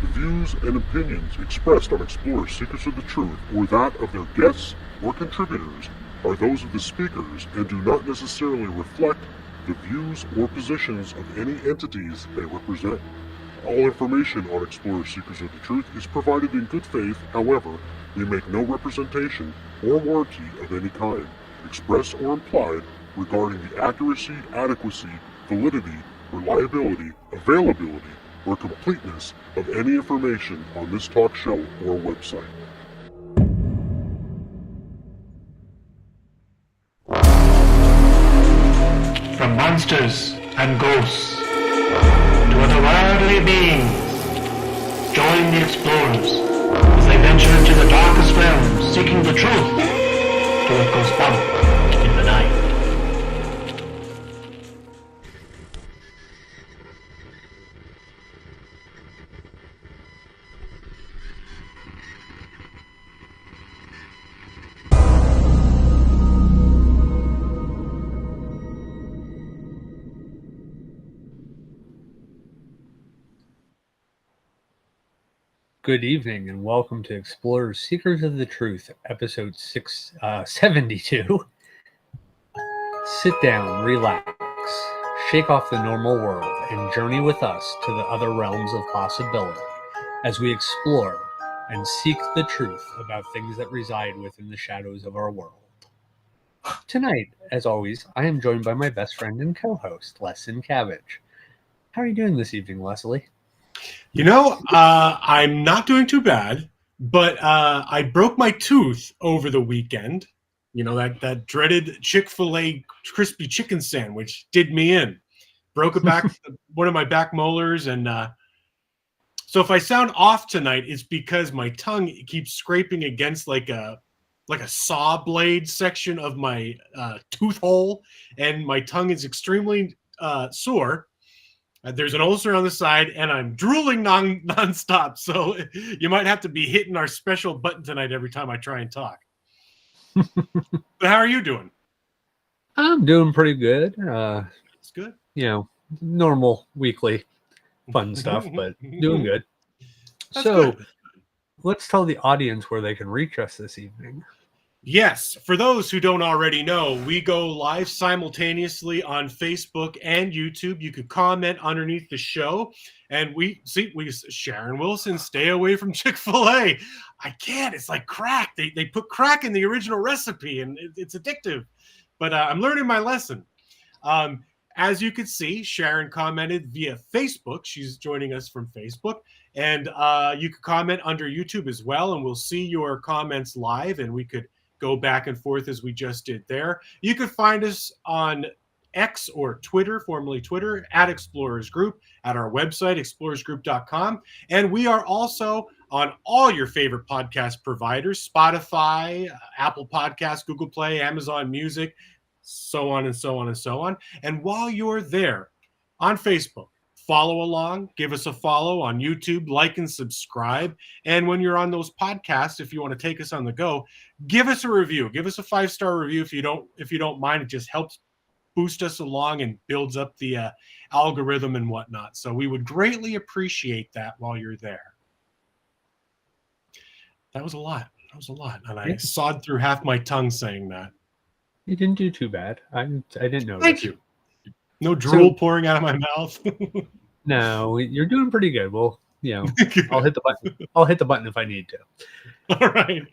The views and opinions expressed on Explorers Seekers of the Truth or that of their guests or contributors are those of the speakers and do not necessarily reflect the views or positions of any entities they represent. All information on Explorers Seekers of the Truth is provided in good faith. However, we make no representation or warranty of any kind, express or implied, regarding the accuracy, adequacy, validity, reliability, availability, or completeness of any information on this talk show or website. From monsters and ghosts to otherworldly beings, join the explorers as they venture into the darkest realms, seeking the truth to what goes bump in the night. Good evening and welcome to Explorers Seekers of the Truth, episode 672. Sit down, relax, shake off the normal world, and journey with us to the other realms of possibility as we explore and seek the truth about things that reside within the shadows of our world. Tonight, as always, I am joined by my best friend and co-host, Leslie Cabbage. How are you doing this evening, Leslie? You know, I'm not doing too bad, but I broke my tooth over the weekend. You know, that dreaded Chick-fil-A crispy chicken sandwich did me in. Broke one of my back molars, and so if I sound off tonight, it's because my tongue keeps scraping against like a saw blade section of my tooth hole, and my tongue is extremely sore. There's an ulcer on the side, and I'm drooling nonstop. So you might have to be hitting our special button tonight every time I try and talk. But how are you doing? I'm doing pretty good. It's good. You know, normal weekly fun stuff, but doing good. Good. Let's tell the audience where they can reach us this evening. Yes, for those who don't already know, we go live simultaneously on Facebook and YouTube. You could comment underneath the show, and we Sharon Wilson, stay away from Chick-fil-A. I can't. It's like crack. They put crack in the original recipe, and it's addictive. But I'm learning my lesson. As you can see, Sharon commented via Facebook. She's joining us from Facebook. And you could comment under YouTube as well, and we'll see your comments live, and we could go back and forth as we just did there. You can find us on X or Twitter, formerly Twitter, at Explorers Group, at our website, explorersgroup.com. And we are also on all your favorite podcast providers, Spotify, Apple Podcasts, Google Play, Amazon Music, so on and so on and so on. And while you're there on Facebook, follow along, give us a follow on YouTube, like and subscribe. And when you're on those podcasts, if you want to take us on the go, give us a review. Give us a 5-star review if you don't mind. It just helps boost us along and builds up the algorithm and whatnot. So we would greatly appreciate that while you're there. That was a lot. And I sawed through half my tongue saying that. You didn't do too bad. I didn't notice. Thank you. No drool pouring out of my mouth. No, you're doing pretty good. Well, you know, I'll hit the button. I'll hit the button if I need to. All right.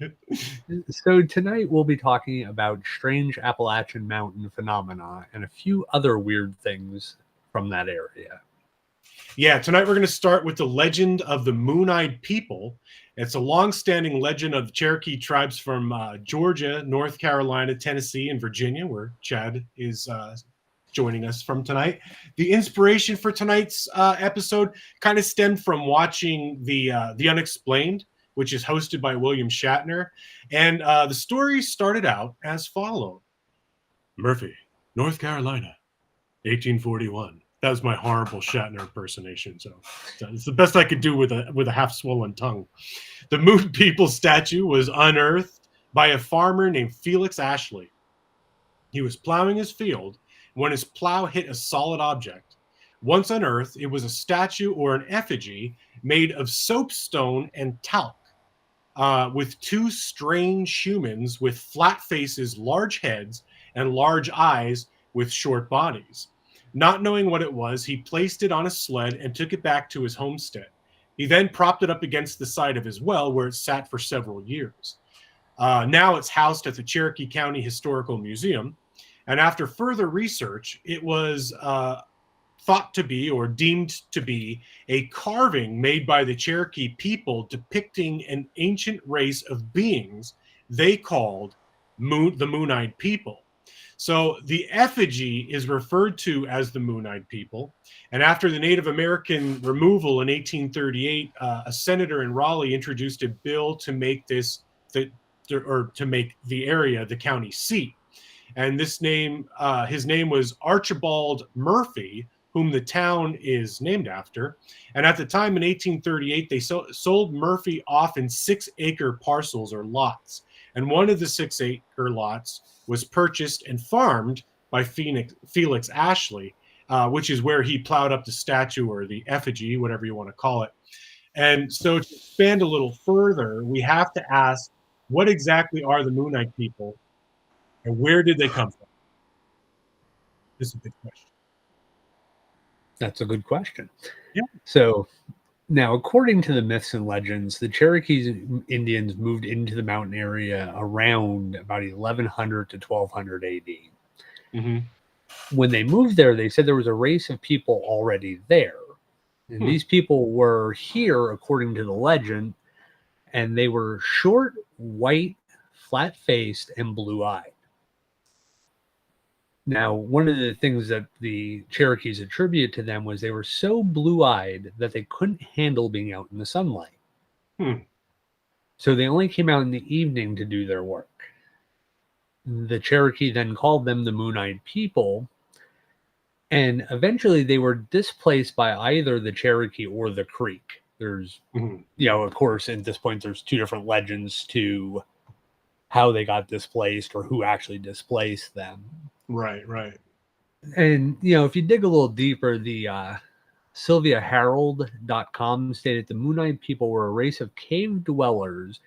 So tonight we'll be talking about strange Appalachian mountain phenomena and a few other weird things from that area. Yeah, tonight we're going to start with the legend of the Moon-Eyed People. It's a long-standing legend of Cherokee tribes from Georgia, North Carolina, Tennessee, and Virginia, where Chad is joining us from tonight. The inspiration for tonight's episode kind of stemmed from watching the Unexplained, which is hosted by William Shatner. And the story started out as follows. Murphy, North Carolina, 1841. That was my horrible Shatner impersonation. So it's the best I could do with a half-swollen tongue. The Moon People statue was unearthed by a farmer named Felix Ashley. He was plowing his field when his plow hit a solid object. Once unearthed, it was a statue or an effigy made of soapstone and talc, with two strange humans with flat faces, large heads, and large eyes with short bodies. Not knowing what it was, he placed it on a sled and took it back to his homestead. He then propped it up against the side of his well, where it sat for several years. Now it's housed at the Cherokee County Historical Museum. And after further research, it was thought to be, or deemed to be, a carving made by the Cherokee people depicting an ancient race of beings they called the Moon-Eyed People. So the effigy is referred to as the Moon-Eyed People. And after the Native American removal in 1838, a senator in Raleigh introduced a bill to make to make the area the county seat. And his name was Archibald Murphy, whom the town is named after. And at the time in 1838, they sold Murphy off in 6-acre parcels or lots. And one of the 6-acre lots was purchased and farmed by Felix Ashley, which is where he plowed up the statue or the effigy, whatever you want to call it. And so to expand a little further, we have to ask, what exactly are the Moon-Eyed People, and where did they come from? This is a big question. That's a good question. Yeah. So now, according to the myths and legends, the Cherokee Indians moved into the mountain area around about 1100 to 1200 AD. Mm-hmm. When they moved there, they said there was a race of people already there. And these people were here, according to the legend, and they were short, white, flat-faced, and blue-eyed. Now, one of the things that the Cherokees attributed to them was they were so blue-eyed that they couldn't handle being out in the sunlight. So they only came out in the evening to do their work. The Cherokee then called them the Moon-Eyed People, and eventually they were displaced by either the Cherokee or the Creek. There's, of course, at this point, there's two different legends to how they got displaced or who actually displaced them. Right. And, if you dig a little deeper, the SylviaHerald.com stated the Moon-Eyed People were a race of cave dwellers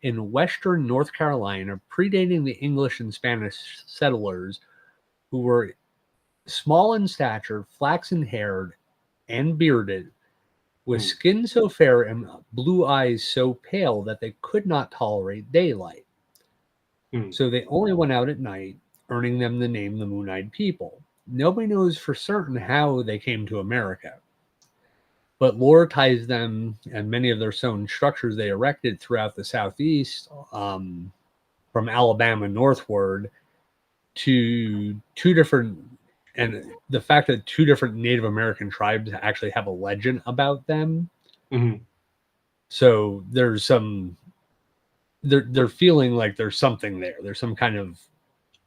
in western North Carolina, predating the English and Spanish settlers, who were small in stature, flaxen-haired, and bearded, with skin so fair and blue eyes so pale that they could not tolerate daylight. So they only went out at night, earning them the name the Moon-Eyed People. Nobody knows for certain how they came to America, but lore ties them and many of their stone structures they erected throughout the Southeast, from Alabama northward, to two different, and the fact that two different Native American tribes actually have a legend about them. So there's some, they're feeling like there's something there. There's some kind of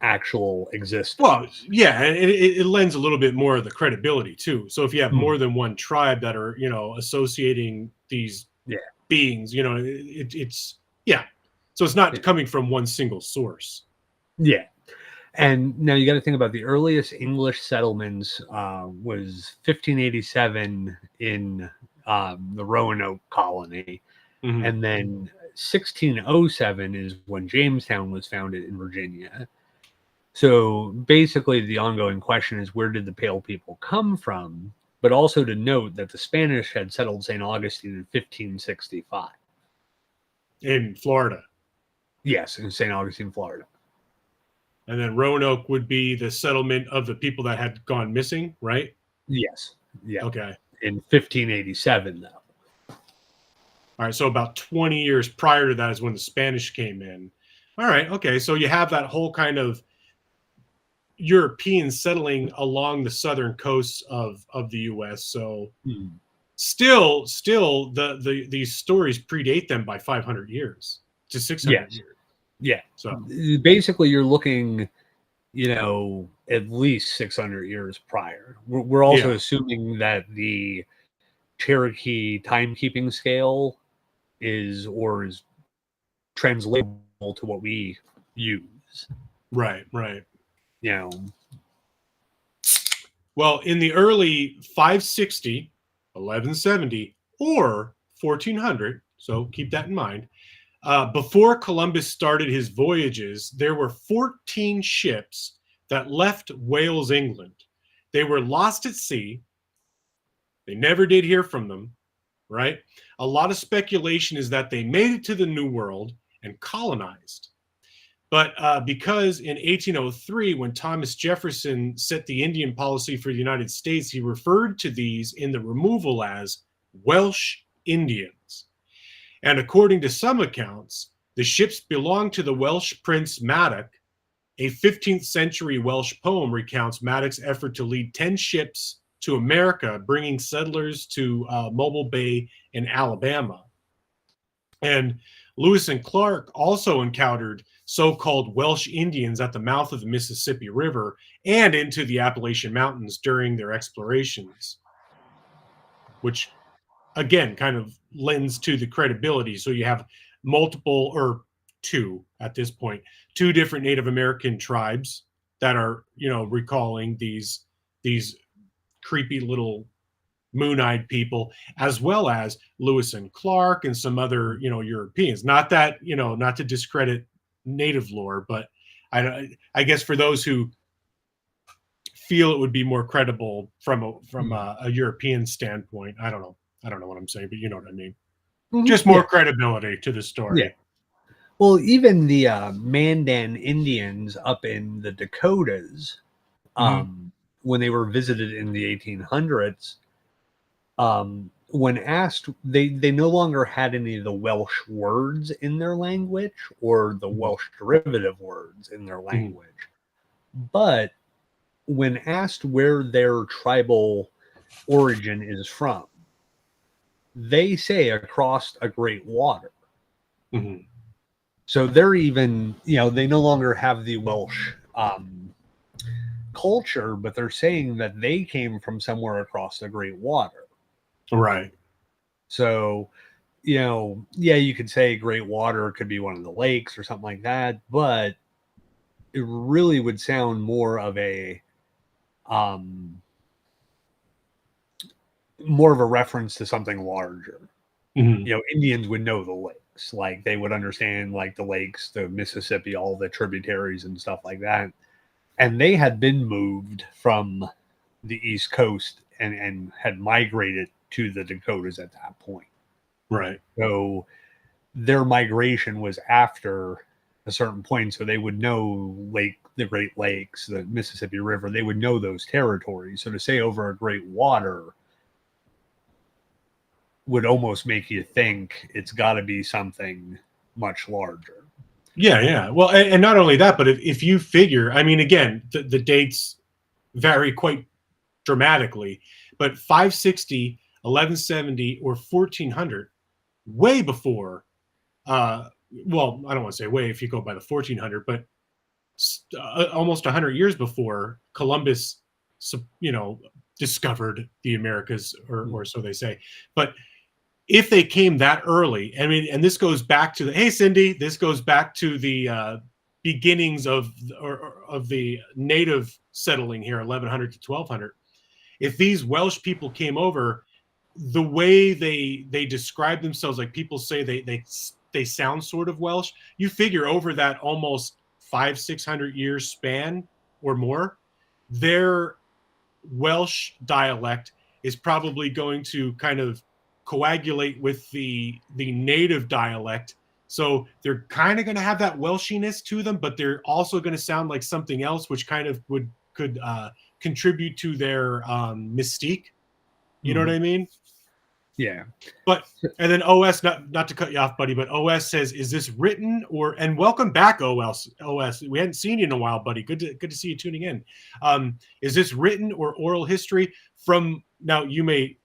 actual existence. Well, yeah, and it lends a little bit more of the credibility too. So if you have more than one tribe that are, associating these beings, it's so it's not coming from one single source. Yeah. And now you got to think about the earliest English settlements was 1587 in the Roanoke colony, and then 1607 is when Jamestown was founded in Virginia. So basically, the ongoing question is, where did the Pale people come from? But also to note that the Spanish had settled St. Augustine in 1565. In Florida. Yes, in St. Augustine, Florida. And then Roanoke would be the settlement of the people that had gone missing, right? Yes. Yeah. Okay. In 1587, though. All right. So about 20 years prior to that is when the Spanish came in. All right. Okay. So you have that whole kind of Europeans settling along the southern coasts of the U.S. So still these stories predate them by 500 years to 600 years. Yeah. So basically, you're looking, at least 600 years prior. We're also assuming that the Cherokee timekeeping scale is translatable to what we use. Right. Well, in the early 560, 1170, or 1400, so keep that in mind, before Columbus started his voyages, there were 14 ships that left Wales, England. They were lost at sea. They never did hear from them, right? A lot of speculation is that they made it to the New World and colonized. But because in 1803, when Thomas Jefferson set the Indian policy for the United States, he referred to these in the removal as Welsh Indians. And according to some accounts, the ships belonged to the Welsh prince Madoc. A 15th century Welsh poem recounts Madoc's effort to lead 10 ships to America, bringing settlers to Mobile Bay in Alabama. And Lewis and Clark also encountered so-called Welsh Indians at the mouth of the Mississippi River and into the Appalachian Mountains during their explorations, which again kind of lends to the credibility. So you have multiple, or two at this point, two different Native American tribes that are, recalling these creepy little moon-eyed people, as well as Lewis and Clark and some other, Europeans. Not that, not to discredit native lore, but I guess for those who feel it would be more credible from a European standpoint, I don't know what I'm saying, but you know what I mean. Mm-hmm. Just more credibility to the story. Yeah. Well, even the Mandan Indians up in the Dakotas, when they were visited in the 1800s, when asked, they no longer had any of the Welsh words in their language or the Welsh derivative words in their language. But when asked where their tribal origin is from, they say across a great water. Mm-hmm. So they're even, they no longer have the Welsh culture, but they're saying that they came from somewhere across the great water. Right. So, you could say great water could be one of the lakes or something like that, but it really would sound more of a reference to something larger. Mm-hmm. Indians would know the lakes, like they would understand like the lakes, the Mississippi, all the tributaries and stuff like that. And they had been moved from the East Coast and had migrated to the Dakotas at that point. Right. So their migration was after a certain point. So they would know the Great Lakes, the Mississippi River, they would know those territories. So to say over a great water would almost make you think it's got to be something much larger. Yeah. Well, and not only that, but if you figure, I mean, again, the dates vary quite dramatically, but 560, 1170, or 1400, way before, well, I don't want to say way if you go by the 1400, but almost 100 years before Columbus, discovered the Americas, or so they say. But if they came that early, I mean, and this goes back to hey, Cindy, this goes back to the beginnings of the native settling here, 1100 to 1200. If these Welsh people came over, the way they describe themselves, like people say they sound sort of Welsh. You figure over that almost 500-600 years span or more, their Welsh dialect is probably going to kind of coagulate with the native dialect. So they're kind of going to have that Welshiness to them, but they're also going to sound like something else, which kind of could contribute to their mystique. You know what I mean? Yeah. But and then OS, not to cut you off, buddy, but OS says, "Is this written or?" And welcome back, OS. We hadn't seen you in a while, buddy. Good to see you tuning in. Is this written or oral history? From now, you may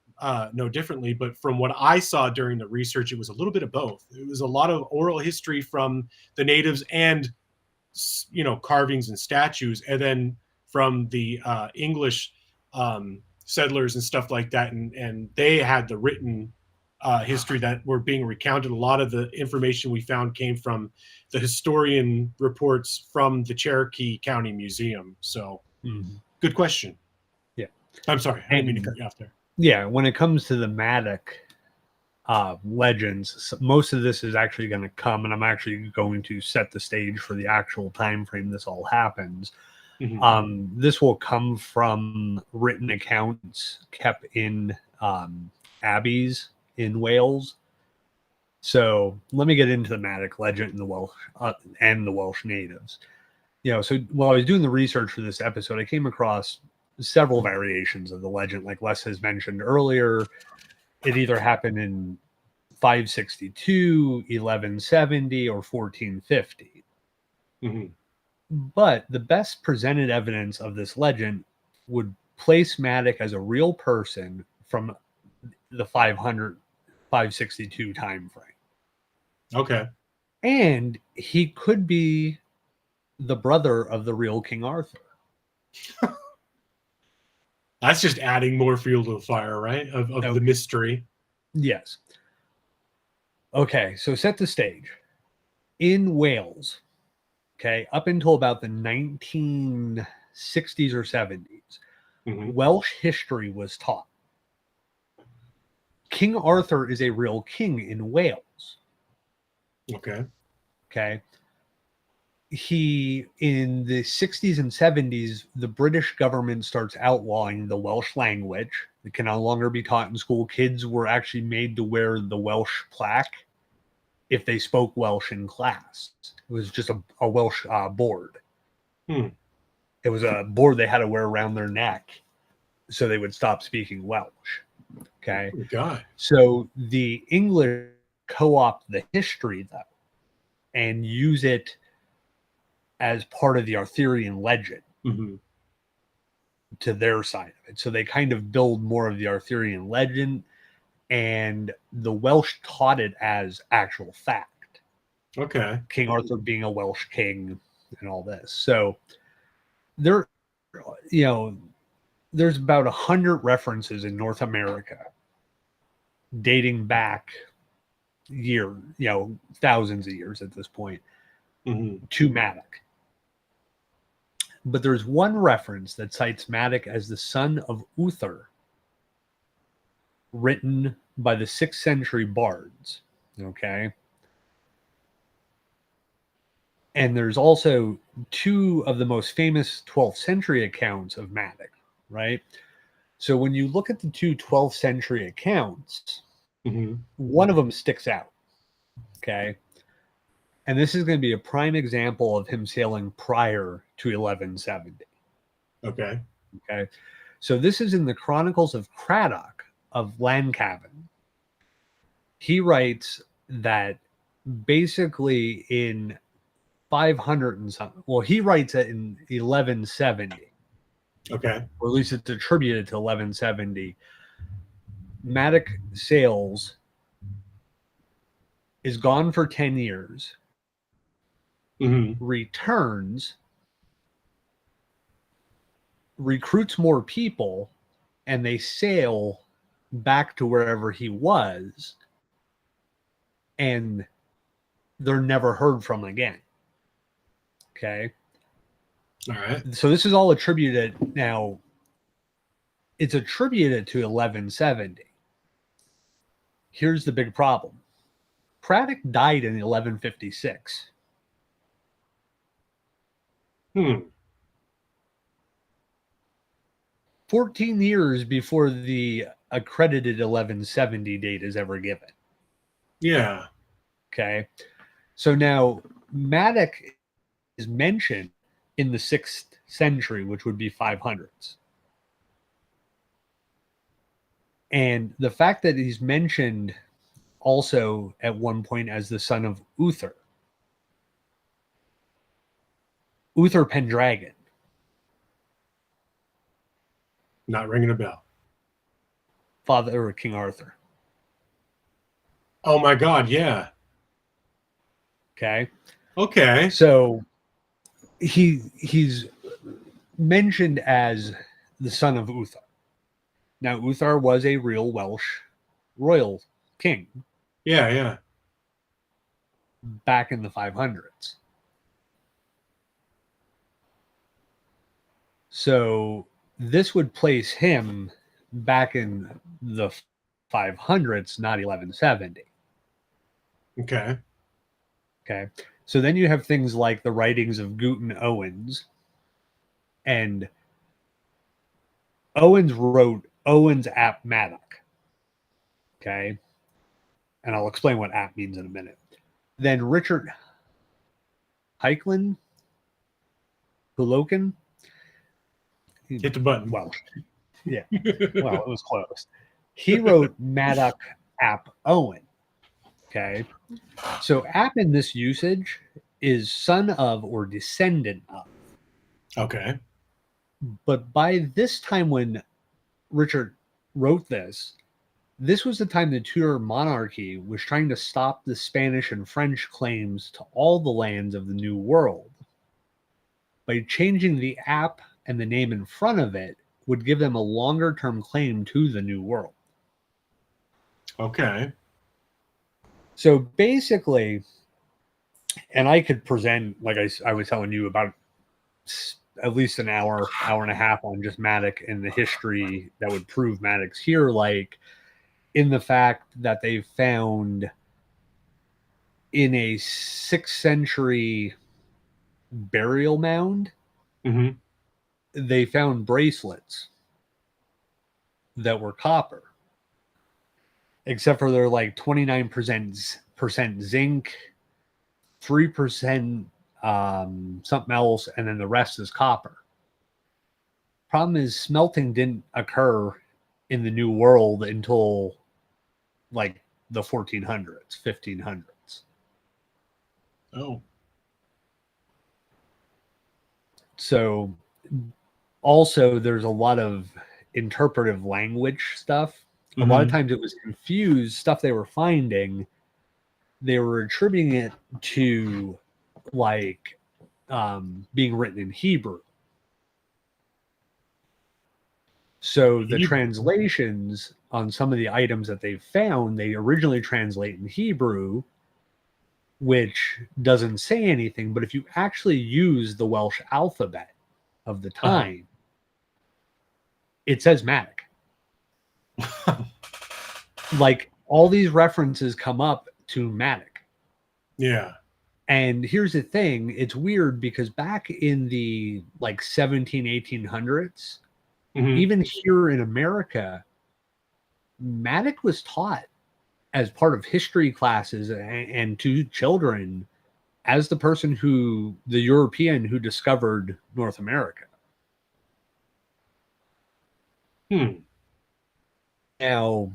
know differently, but from what I saw during the research, it was a little bit of both. It was a lot of oral history from the natives and carvings and statues, and then from the English settlers and stuff like that, and they had the written history that were being recounted. A lot of the information we found came from the historian reports from the Cherokee County Museum. So good question. Yeah. I'm sorry, I didn't mean to cut you off there. Yeah, when it comes to the Madoc legends, most of this is actually going to come, and I'm actually going to set the stage for the actual time frame this all happens. This will come from written accounts kept in abbeys in Wales. So let me get into the Madoc legend and the Welsh natives. So while I was doing the research for this episode, I came across several variations of the legend. Like Les has mentioned earlier, it either happened in 562, 1170, or 1450. But the best presented evidence of this legend would place Madoc as a real person from the 562 time frame. Okay. And he could be the brother of the real King Arthur. That's just adding more fuel to the fire, right? Of the mystery. Yes. Okay, so set the stage. In Wales, up until about the 1960s or 70s, Welsh history was taught. King Arthur is a real king in Wales. Okay. He, in the 60s and 70s, the British government starts outlawing the Welsh language. It can no longer be taught in school. Kids were actually made to wear the Welsh plaque if they spoke Welsh in class. It was just a Welsh board. It was a board they had to wear around their neck so they would stop speaking Welsh. Okay. Oh, God. So the English co-opt the history, though, and use it as part of the Arthurian legend to their side of it. So they kind of build more of the Arthurian legend, and the Welsh taught it as actual fact. Okay. King Arthur being a Welsh king and all this. So there's about 100 references in North America dating back thousands of years at this point to Madoc. But there's one reference that cites Madoc as the son of Uther, written by the 6th century bards. Okay. And there's also two of the most famous 12th century accounts of Madoc, right? So when you look at the two 12th century accounts, one of them sticks out. Okay. And this is going to be a prime example of him sailing prior to 1170. Okay. So this is in the Chronicles of Craddock of Llancavan. He writes that basically in 500 and something. Well, he writes it in 1170. Okay. Or at least it's attributed to 1170. Madoc sails, is gone for 10 years, returns, recruits more people, and they sail back to wherever he was, and they're never heard from again. Okay. All right. So this is all attributed. Now, it's attributed to 1170. Here's the big problem. Craddock died in 1156. 14 years before the accredited 1170 date is ever given. Yeah. Okay. So now Madoc is mentioned in the 6th century, which would be 500s. And the fact that he's mentioned also at one point as the son of Uther Pendragon. Not ringing a bell. Father or King Arthur. Oh my God, yeah. Okay. So he's mentioned as the son of Uther. Now, Uther was a real Welsh royal king. Yeah. Back in the 500s. So this would place him back in the 500s, not 1170. Okay. Okay. So then you have things like the writings of Guten Owens. And Owens wrote Owens Ap Maddock. Okay. And I'll explain what ap means in a minute. Then Richard Heiklin, Huloken. Hit the button. Well, yeah. Well, it was close. He wrote Maddock Ap Owen. Okay. So ap in this usage is son of or descendant of. Okay. But by this time when Richard wrote this, this was the time the Tudor monarchy was trying to stop the Spanish and French claims to all the lands of the New World. By changing the ap and the name in front of it would give them a longer term claim to the New World. Okay. So basically, and I could present, like I was telling you, about at least an hour and a half on just Maddox and the history that would prove Maddox here, like in the fact that they found in a 6th century burial mound, they found bracelets that were copper, except for they're like 29% zinc, 3% something else, and then the rest is copper. Problem is, smelting didn't occur in the New World until like the 1400s, 1500s. Oh. So also there's a lot of interpretive language stuff. A lot of times it was confused stuff they were finding. They were attributing it to like being written in Hebrew. So the translations on some of the items that they found, they originally translate in Hebrew, which doesn't say anything. But if you actually use the Welsh alphabet of the time, it says Maddox. Like all these references come up to Maddox. Yeah. And here's the thing, it's weird because back in the like 1800s, even here in America, Maddox was taught as part of history classes and to children as the person the European who discovered North America. Now,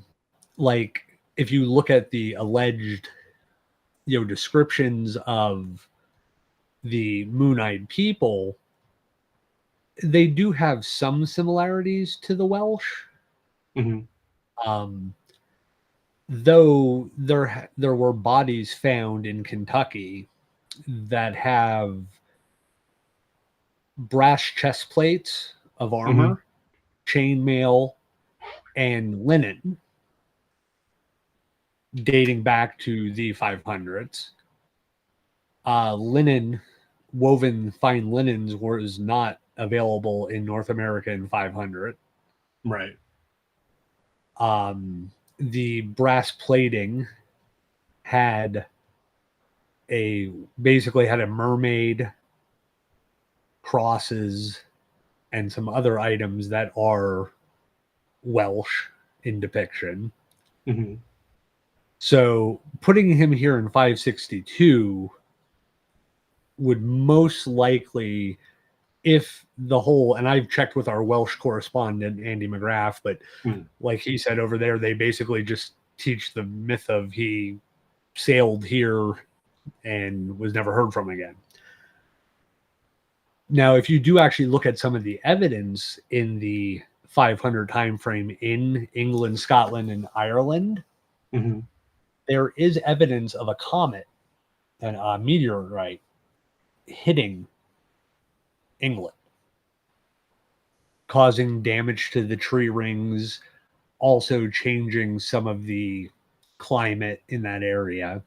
like if you look at the alleged descriptions of the Moon-Eyed people, they do have some similarities to the Welsh. Though there were bodies found in Kentucky that have brass chest plates of armor, chainmail, and linen dating back to the 500s. Linen, woven fine linens, was not available in North America in 500. Right. The brass plating basically had a mermaid, crosses, and some other items that are Welsh in depiction. So putting him here in 562 would most likely, if the whole, and I've checked with our Welsh correspondent, Andy McGrath, but like he said over there, they basically just teach the myth of he sailed here and was never heard from again. Now, if you do actually look at some of the evidence in the 500 time frame in England, Scotland, and Ireland, there is evidence of a comet and a meteorite hitting England, causing damage to the tree rings, also changing some of the climate in that area,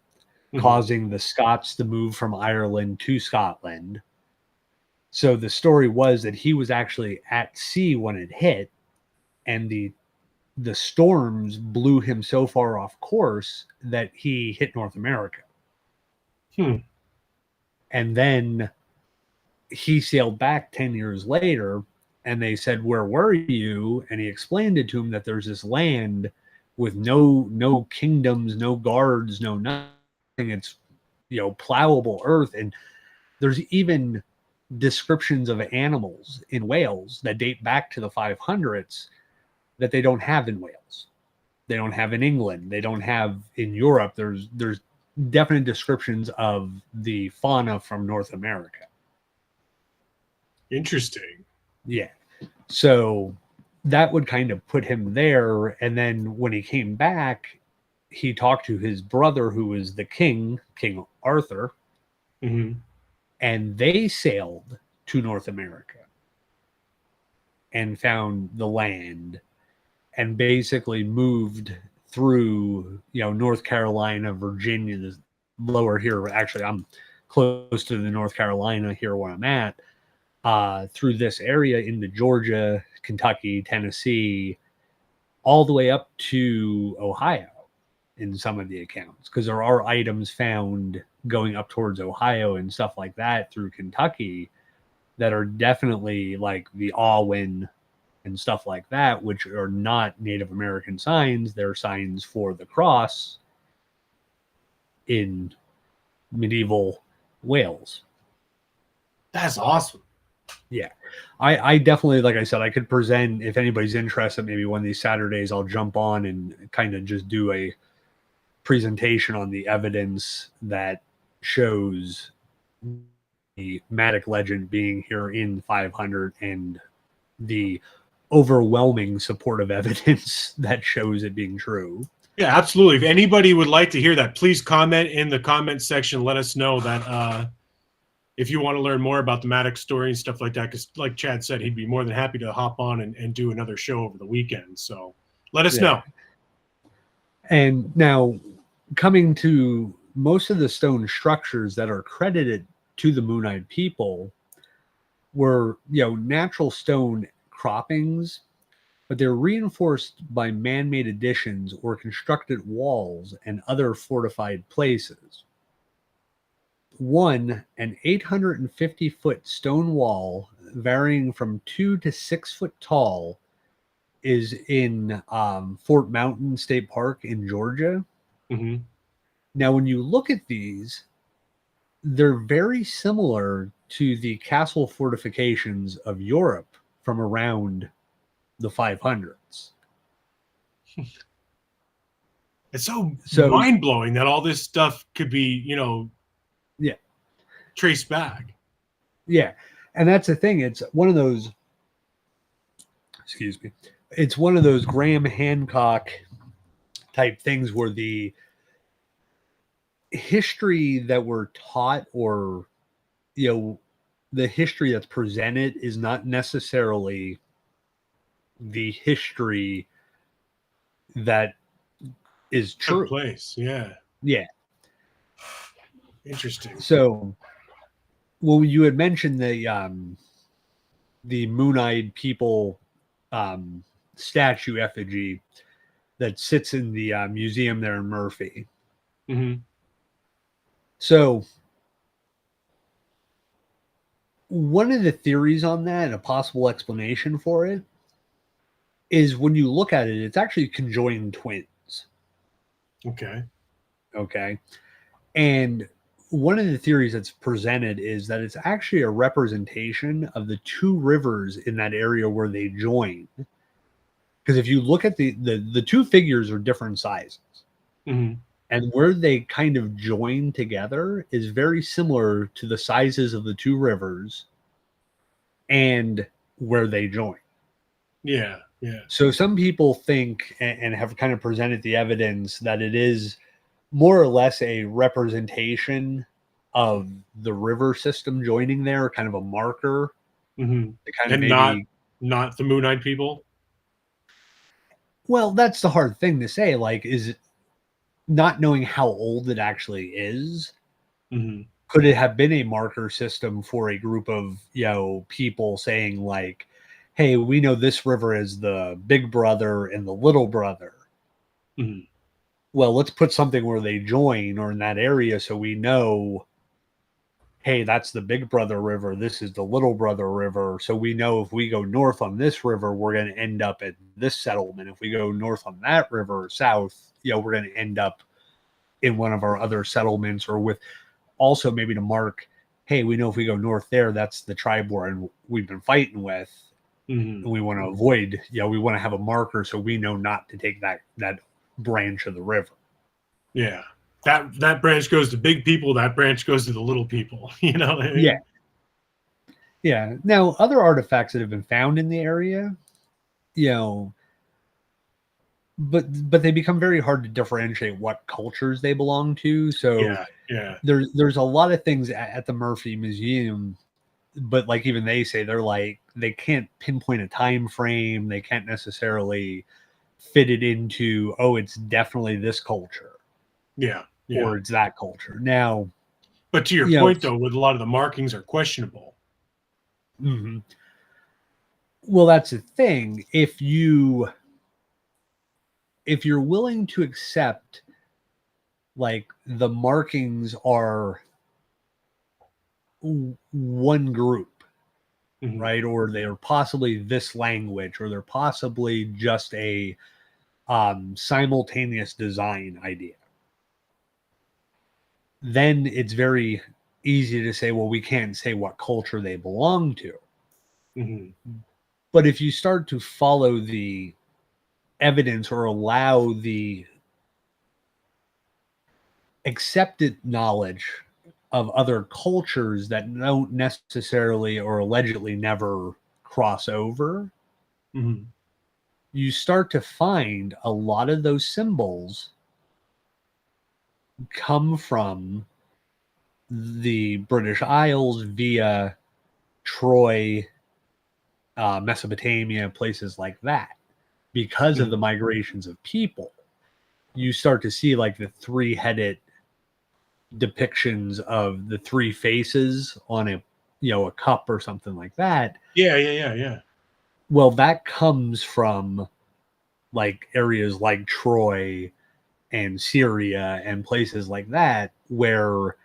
causing the Scots to move from Ireland to Scotland. So the story was that he was actually at sea when it hit, and the storms blew him so far off course that he hit North America. And then he sailed back 10 years later, and they said, "Where were you?" And he explained it to him that there's this land with no kingdoms, no guards, no nothing. It's, plowable earth. And there's even descriptions of animals in Wales that date back to the 500s that they don't have in Wales. They don't have in England. They don't have in Europe. There's definite descriptions of the fauna from North America. Interesting. Yeah. So that would kind of put him there. And then when he came back, he talked to his brother, who was the King Arthur, and they sailed to North America and found the land and basically moved through, North Carolina, Virginia, the lower here. Actually, I'm close to the North Carolina here where I'm at, through this area into Georgia, Kentucky, Tennessee, all the way up to Ohio in some of the accounts, because there are items found going up towards Ohio and stuff like that through Kentucky that are definitely like the Awen and stuff like that, which are not Native American signs. They're signs for the cross in medieval Wales. That's awesome. Yeah. I definitely, like I said, I could present, if anybody's interested, maybe one of these Saturdays, I'll jump on and kind of just do a presentation on the evidence that shows the Matic legend being here in 500 and the overwhelming supportive evidence that shows it being true. Yeah, absolutely. If anybody would like to hear that, please comment in the comment section. Let us know that if you want to learn more about the Matic story and stuff like that, because like Chad said, he'd be more than happy to hop on and do another show over the weekend. So let us know. And now, coming to most of the stone structures that are credited to the Moon-Eyed people were, natural stone croppings, but they're reinforced by man-made additions or constructed walls and other fortified places. An 850-foot stone wall varying from 2 to 6 foot tall is in Fort Mountain State Park in Georgia. Now, when you look at these, they're very similar to the castle fortifications of Europe from around the 500s. It's so mind-blowing that all this stuff could be, traced back. Yeah. And that's the thing. It's one of those, it's one of those Graham Hancock type things where the history that we're taught, or, the history that's presented is not necessarily the history that is true. Took place. Yeah. Interesting. So, well, you had mentioned the Moon-Eyed people statue effigy that sits in the museum there in Murphy. So, one of the theories on that, a possible explanation for it, is when you look at it, it's actually conjoined twins. Okay. And one of the theories that's presented is that it's actually a representation of the two rivers in that area where they join. Because if you look at the two figures are different sizes. And where they kind of join together is very similar to the sizes of the two rivers and where they join. Yeah. So some people think and have kind of presented the evidence that it is more or less a representation of the river system joining there, kind of a marker. And not the Moon-Eyed people? Well, that's the hard thing to say. Like, is it not knowing how old it actually is? could it have been a marker system for a group of, people saying like, hey, we know this river is the big brother and the little brother. Mm-hmm. Well, let's put something where they join or in that area so we know, hey, that's the big brother river. This is the little brother river. So we know if we go north on this river, we're going to end up at this settlement. If we go north on that river, south, we're going to end up in one of our other settlements, or with also maybe to mark, hey, we know if we go north there, that's the tribe we've been fighting with. Mm-hmm. And we want to avoid, we want to have a marker so we know not to take that branch of the river. Yeah. That branch goes to big people, that branch goes to the little people, you know what I mean? Yeah. Yeah. Now, other artifacts that have been found in the area, but they become very hard to differentiate what cultures they belong to. So yeah. There's a lot of things at the Murphy Museum, but like even they say they're like they can't pinpoint a time frame. They can't necessarily fit it into, it's definitely this culture. Yeah. Or it's that culture. Now, but to your point though, with a lot of the markings are questionable. Mm-hmm. Well, that's the thing. If you're willing to accept like the markings are one group, Mm-hmm. right? Or they're possibly this language, or they're possibly just a simultaneous design idea. Then it's very easy to say, well, we can't say what culture they belong to. Mm-hmm. But if you start to follow the evidence or allow the accepted knowledge of other cultures that don't necessarily or allegedly never cross over, Mm-hmm. you start to find a lot of those symbols come from the British Isles via Troy, Mesopotamia, places like that. Because of the migrations of people, you start to see like the three-headed depictions of the three faces on a cup or something like that. Yeah. Well, that comes from like areas like Troy and Syria and places like that, where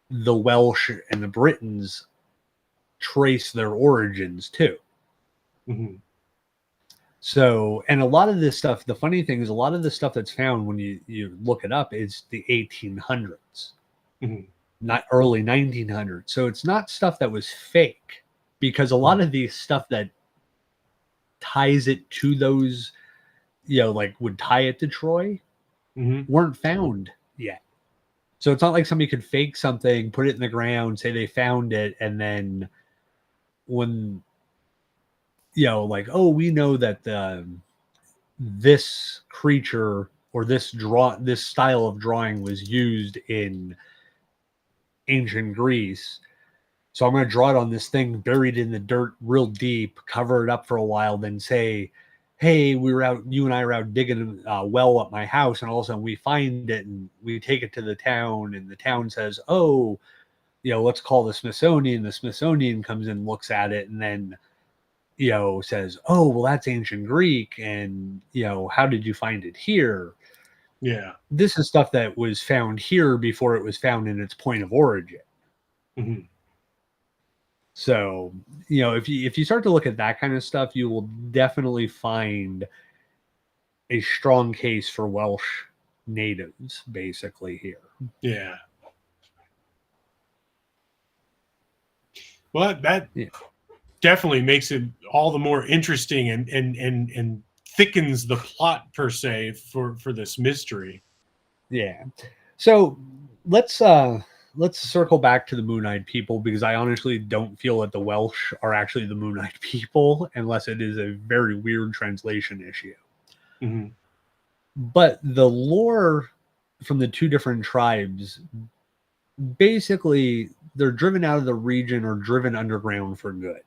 the Welsh and the Britons trace their origins too. Mm-hmm. So, and a lot of this stuff, the funny thing is a lot of the stuff that's found when you look it up is the 1800s, Mm-hmm. not early 1900s. So it's not stuff that was fake, because a lot of the stuff that ties it to those, like would tie it to Troy, weren't found yet. So it's not like somebody could fake something, put it in the ground, say they found it, and then when, like, oh, we know that this creature or this style of drawing was used in ancient Greece. So I'm going to draw it on this thing buried in the dirt real deep, cover it up for a while, then say, hey, you and I were out digging a well at my house, and all of a sudden we find it and we take it to the town, and the town says, oh, let's call the Smithsonian. The Smithsonian comes in, looks at it, and then, says, oh, well, that's ancient Greek. And, how did you find it here? Yeah. This is stuff that was found here before it was found in its point of origin. Mm-hmm. So, if you start to look at that kind of stuff, you will definitely find a strong case for Welsh natives, basically, here. Yeah. Well, that definitely makes it all the more interesting and thickens the plot per se for this mystery. Yeah. So let's circle back to the Moon-Eyed people, because I honestly don't feel that the Welsh are actually the Moon-Eyed people unless it is a very weird translation issue. Mm-hmm. But the lore from the two different tribes, basically, they're driven out of the region or driven underground for good.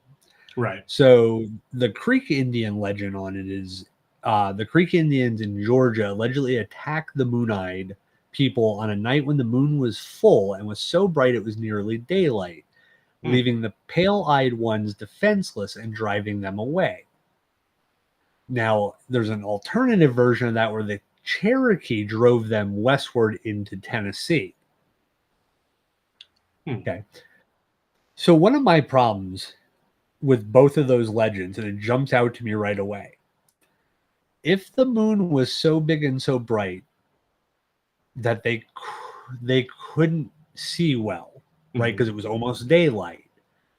Right. So the Creek Indian legend on it is the Creek Indians in Georgia allegedly attacked the Moon-Eyed people on a night when the moon was full and was so bright it was nearly daylight, leaving the pale-eyed ones defenseless and driving them away. Now, there's an alternative version of that where the Cherokee drove them westward into Tennessee. Okay. So one of my problems with both of those legends, and it jumps out to me right away, if the moon was so big and so bright that they couldn't see well, right? Because it was almost daylight.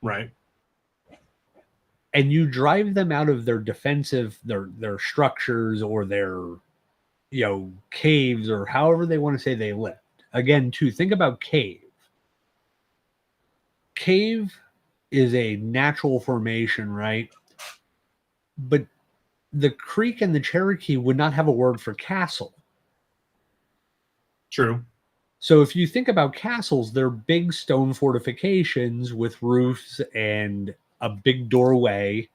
Right. And you drive them out of their defensive, their structures or their, caves or however they want to say they lived. Again, too, think about cave. Cave is a natural formation, right? But the Creek and the Cherokee would not have a word for castle. True. So if you think about castles, they're big stone fortifications with roofs and a big doorway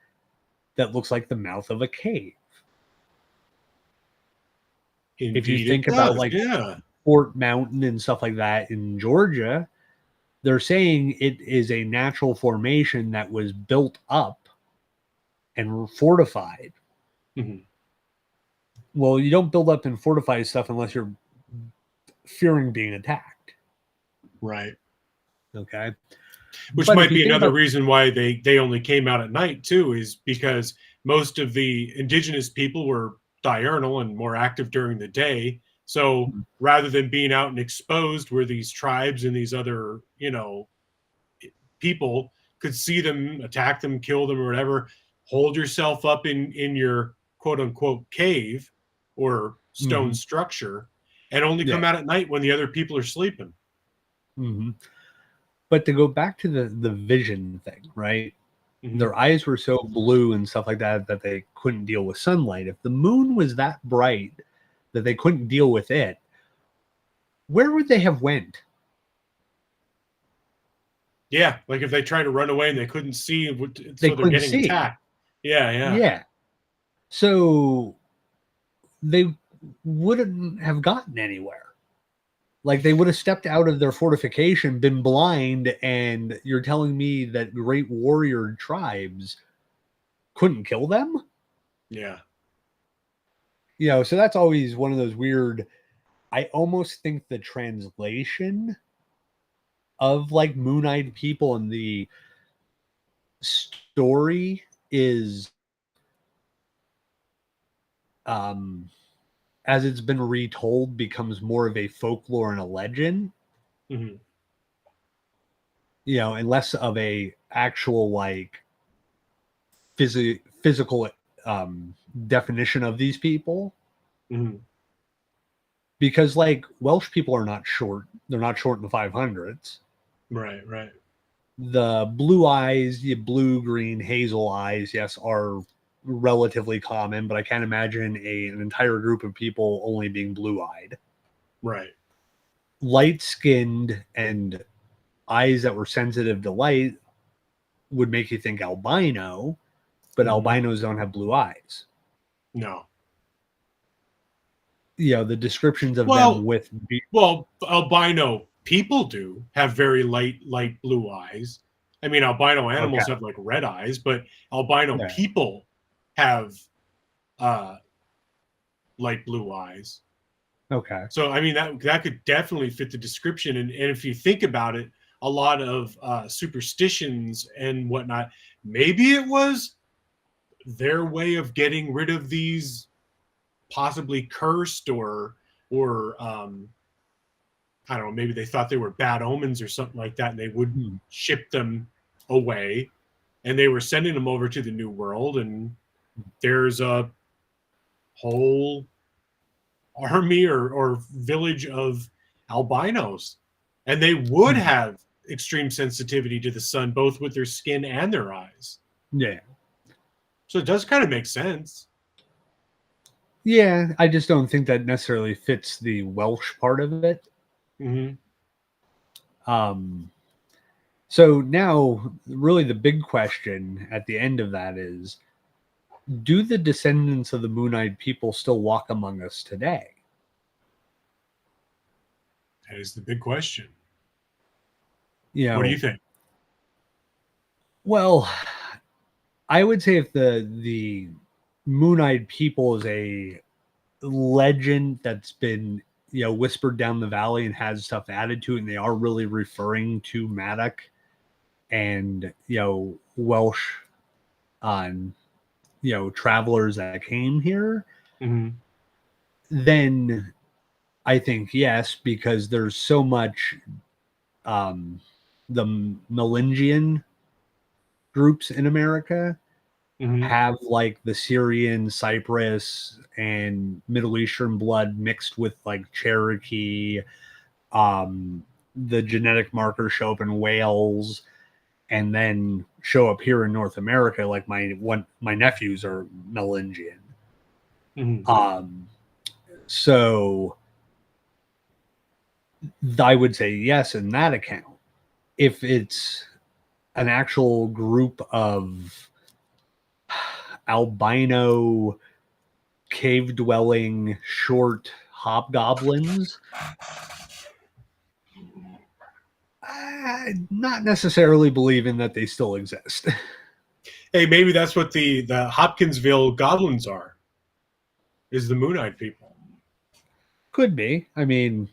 that looks like the mouth of a cave. Indeed, if you think about Fort Mountain and stuff like that in Georgia, they're saying it is a natural formation that was built up and fortified. Mm-hmm. Well, you don't build up and fortify stuff unless you're fearing being attacked. Right. Okay. Which might be another reason why they only came out at night too, is because most of the indigenous people were diurnal and more active during the day. So rather than being out and exposed where these tribes and these other, people could see them, attack them, kill them or whatever, hold yourself up in your quote unquote cave or stone structure and only come out at night when the other people are sleeping. Mm-hmm. But to go back to the vision thing, right? Mm-hmm. Their eyes were so blue and stuff like that that they couldn't deal with sunlight. If the moon was that bright that they couldn't deal with it, where would they have went? Yeah, like if they tried to run away and they couldn't see, so they're getting attacked. Yeah. So they wouldn't have gotten anywhere. Like they would have stepped out of their fortification, been blind, and you're telling me that great warrior tribes couldn't kill them? Yeah. So that's always one of those weird. I almost think the translation of like moon-eyed people and the story is as it's been retold, becomes more of a folklore and a legend. Mm-hmm. And less of a actual like physical definition of these people. Mm-hmm. Because like Welsh people are not short. They're not short in the 500s. Right. The blue eyes, the blue, green, hazel eyes, yes, are relatively common, but I can't imagine an entire group of people only being blue-eyed. Right. Light-skinned and eyes that were sensitive to light would make you think albino, but albinos don't have blue eyes. No. The descriptions of them with... Well, albino people do have very light blue eyes. I mean, albino animals have like red eyes, but albino people have light blue eyes. Okay. So, I mean, that could definitely fit the description. And if you think about it, a lot of superstitions and whatnot, maybe it was their way of getting rid of these possibly cursed or I don't know, maybe they thought they were bad omens or something like that, and they would ship them away, and they were sending them over to the New World, and there's a whole army or village of albinos, and they would have extreme sensitivity to the sun, both with their skin and their eyes. Yeah. So it does kind of make sense. Yeah, I just don't think that necessarily fits the Welsh part of it. Mm-hmm. So now, really the big question at the end of that is, do the descendants of the moon-eyed people still walk among us today? That is the big question. You know, What do you think? Well, I would say if the Moon-Eyed People is a legend that's been whispered down the valley and has stuff added to it, and they are really referring to Maddock and Welsh on travelers that came here, Mm-hmm. then I think yes, because there's so much the Melangian groups in America Mm-hmm. have like the Syrian, Cyprus, and Middle Eastern blood mixed with like Cherokee. The genetic markers show up in Wales and then show up here in North America. Like my nephews are Melangian. Mm-hmm. So I would say yes in that account. If it's an actual group of albino cave dwelling short hobgoblins, I not necessarily believing that they still exist. Hey, maybe that's what the Hopkinsville goblins are. Is the Moon-Eyed People? Could be. I mean,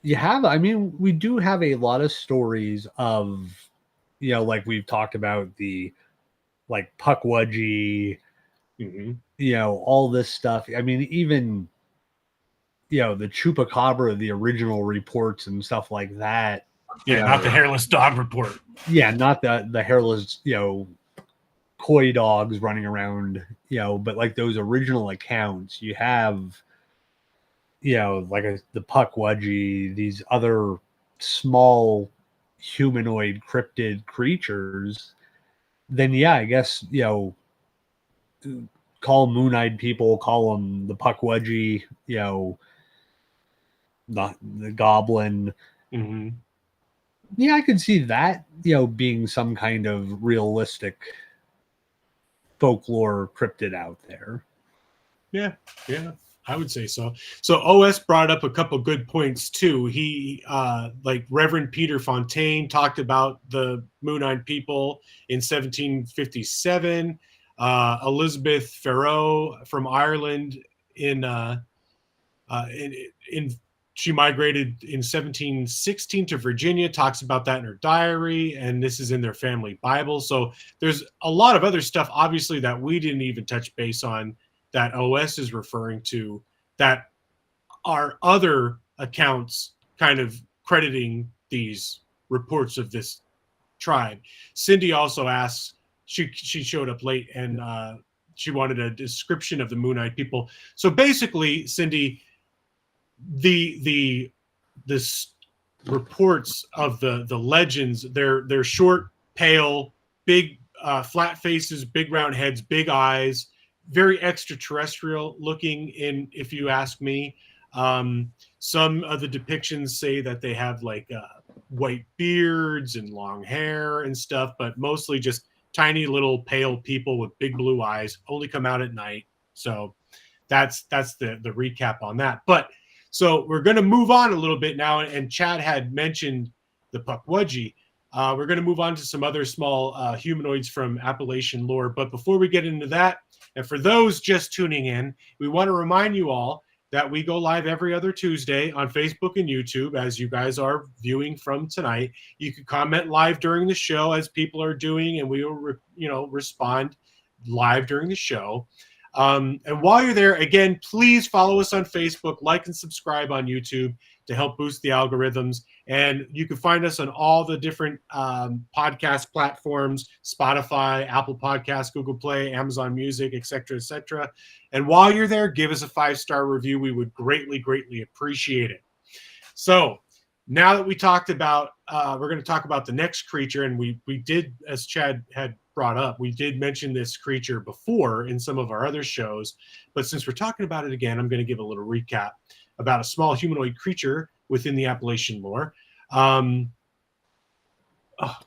we do have a lot of stories of, like we've talked about the like Pukwudgie, Mm-hmm. all this stuff. I mean, even the Chupacabra, the original reports and stuff like that. Yeah, not the hairless dog report. Yeah, not the hairless, coy dogs running around, but like those original accounts, you have, like the Pukwudgie, these other small humanoid cryptid creatures. Then yeah, I guess call Moon-Eyed People, call them the Pukwudgie, the goblin. Mm-hmm. Yeah, I could see that, being some kind of realistic folklore cryptid out there. Yeah, I would say so. So OS brought up a couple good points too. He, like Reverend Peter Fontaine, talked about the Moon-Eyed People in 1757. Elizabeth Farrow from Ireland in she migrated in 1716 to Virginia, talks about that in her diary, and this is in their family Bible. So there's a lot of other stuff, obviously, that we didn't even touch base on that OS is referring to, that are other accounts kind of crediting these reports of this tribe. Cindy also asks, she showed up late and she wanted a description of the Moon-Eyed People. So basically, Cindy, the reports of the legends, they're short, pale, big, flat faces, big round heads, big eyes, very extraterrestrial looking, in if you ask me. Some of the depictions say that they have like white beards and long hair and stuff, but mostly just tiny little pale people with big blue eyes, only come out at night. So that's the recap on that. But so we're going to move on a little bit now, and Chad had mentioned the Pukwudgie. We're going to move on to some other small humanoids from Appalachian lore. But before we get into that, and for those just tuning in, we want to remind you all that we go live every other Tuesday on Facebook and YouTube, as you guys are viewing from tonight. You can comment live during the show, as people are doing, and we will, respond live during the show. And while you're there, again, please follow us on Facebook, like and subscribe on YouTube to help boost the algorithms. And you can find us on all the different podcast platforms: Spotify, Apple Podcasts, Google Play, Amazon Music, etc., etc. And while you're there, give us a 5-star review. We would greatly, greatly appreciate it. So now that we talked about, we're going to talk about the next creature. And we did, as Chad had brought up, we did mention this creature before in some of our other shows. But since we're talking about it again, I'm going to give a little recap about a small humanoid creature within the Appalachian lore. Oh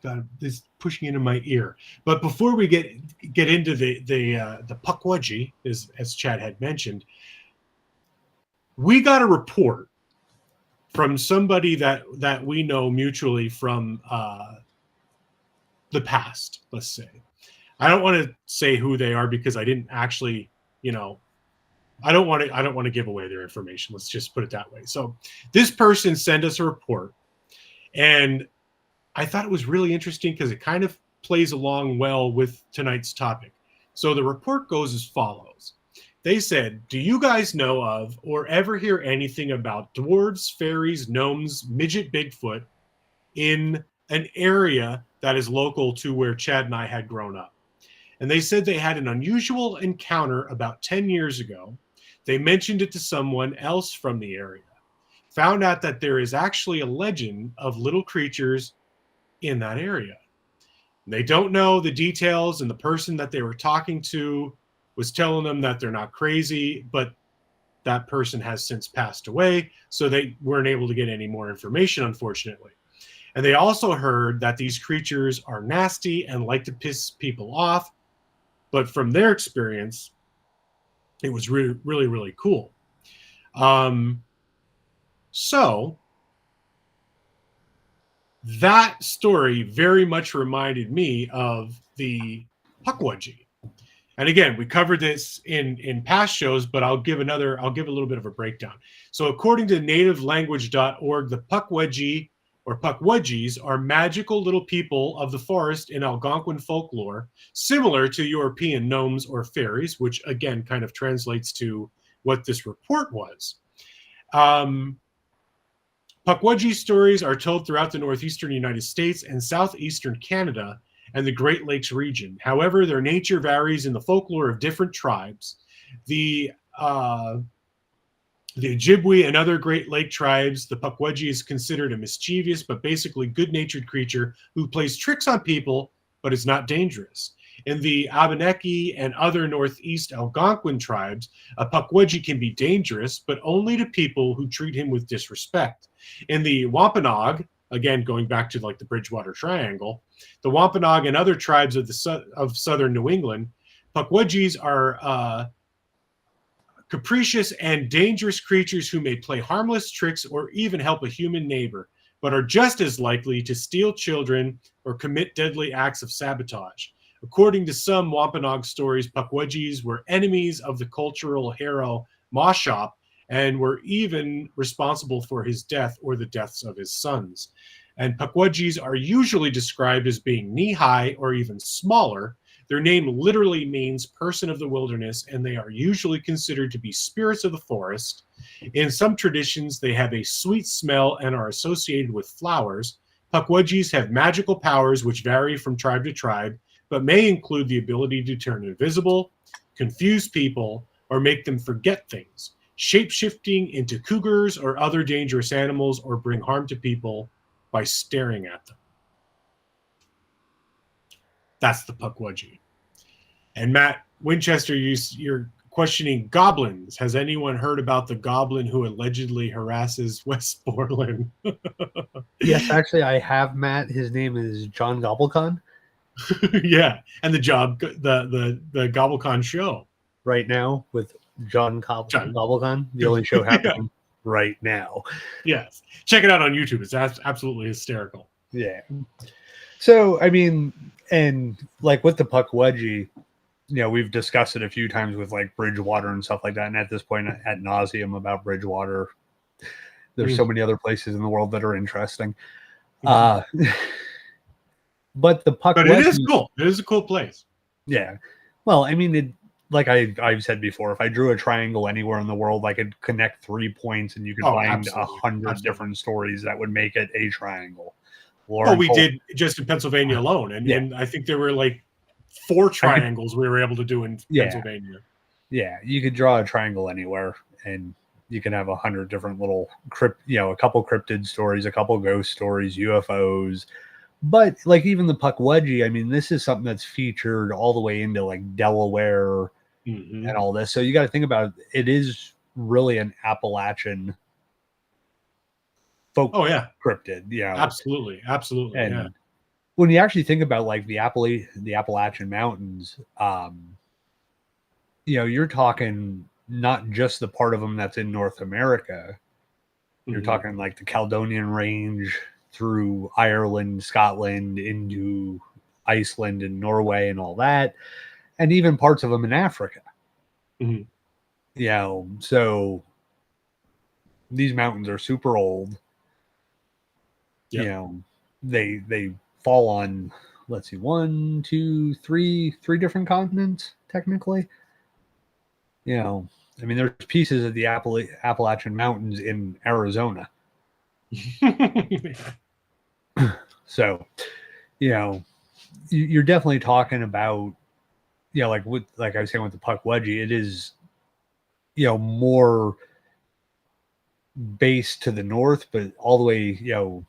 God, this is pushing into my ear. But before we get into the Pukwudgie, as Chad had mentioned, we got a report from somebody that we know mutually from the past, let's say. I don't want to say who they are because I didn't actually, I don't want to give away their information. Let's just put it that way. So this person sent us a report, and I thought it was really interesting because it kind of plays along well with tonight's topic. So the report goes as follows. They said, do you guys know of or ever hear anything about dwarves, fairies, gnomes, midget Bigfoot in an area that is local to where Chad and I had grown up? And they said they had an unusual encounter about 10 years ago. They mentioned it to someone else from the area. Found out that there is actually a legend of little creatures in that area. They don't know the details, and the person that they were talking to was telling them that they're not crazy, but that person has since passed away, so they weren't able to get any more information, unfortunately. And they also heard that these creatures are nasty and like to piss people off, but from their experience, it was really, really, really cool. So that story very much reminded me of the Pukwudgie. And again, we covered this in past shows, but I'll give a little bit of a breakdown. So according to nativelanguage.org, the Pukwudgie or Pukwudgies are magical little people of the forest in Algonquin folklore, similar to European gnomes or fairies, which again kind of translates to what this report was. Pukwudgie stories are told throughout the northeastern United States and southeastern Canada and the Great Lakes region. However, their nature varies in the folklore of different tribes. The Ojibwe and other Great Lake tribes, the Pukwudgie is considered a mischievous but basically good-natured creature who plays tricks on people but is not dangerous. In the Abenaki and other Northeast Algonquin tribes, a Pukwudgie can be dangerous, but only to people who treat him with disrespect. In the Wampanoag, again going back to like the Bridgewater Triangle, the Wampanoag and other tribes of southern New England, Pukwudgies are capricious and dangerous creatures who may play harmless tricks or even help a human neighbor, but are just as likely to steal children or commit deadly acts of sabotage. According to some Wampanoag stories, Pukwudgies were enemies of the cultural hero Moshop and were even responsible for his death or the deaths of his sons. And Pukwudgies are usually described as being knee-high or even smaller. Their name literally means person of the wilderness, and they are usually considered to be spirits of the forest. In some traditions, they have a sweet smell and are associated with flowers. Pukwudgies have magical powers which vary from tribe to tribe, but may include the ability to turn invisible, confuse people, or make them forget things, shape-shifting into cougars or other dangerous animals, or bring harm to people by staring at them. That's the Pukwudgie. And Matt Winchester, you're questioning goblins. Has anyone heard about the goblin who allegedly harasses Westmoreland? Yes, actually, I have, Matt. His name is John Gobblecon. Yeah, and the Gobblecon show Right now with John Gobblecon, the only show happening right now. Yes, check it out on YouTube. It's absolutely hysterical. Yeah. So, I mean, and like with the Pukwudgie, we've discussed it a few times with like Bridgewater and stuff like that. And at this point, ad nauseum about Bridgewater. There's so many other places in the world that are interesting. But the Pukwudgie, but it is cool. It is a cool place. Yeah. Well, I mean, like I've said before, if I drew a triangle anywhere in the world, I could connect 3 points and you could find 100 different stories that would make it a triangle. We did just in Pennsylvania alone. And I think there were like 4 triangles we were able to do in Pennsylvania. Yeah. You could draw a triangle anywhere and you can have 100 different little a couple cryptid stories, a couple ghost stories, UFOs. But like even the Pukwudgie, I mean, this is something that's featured all the way into like Delaware and all this. So you got to think about it. It is really an Appalachian folk cryptid. Yeah, absolutely. And when you actually think about like the Appalachian Mountains, you're talking not just the part of them that's in North America. You're talking like the Caledonian Range through Ireland, Scotland, into Iceland and Norway and all that, and even parts of them in Africa. Mm-hmm. You know, so these mountains are super old. Yep. You know, they fall on, let's see, 1, 2, 3 different continents, technically. You know, I mean, there's pieces of the Appalachian Mountains in Arizona. So, you know, you're definitely talking about, you know, like I was saying with the Pukwudgie, it is, you know, more based to the north, but all the way, you know,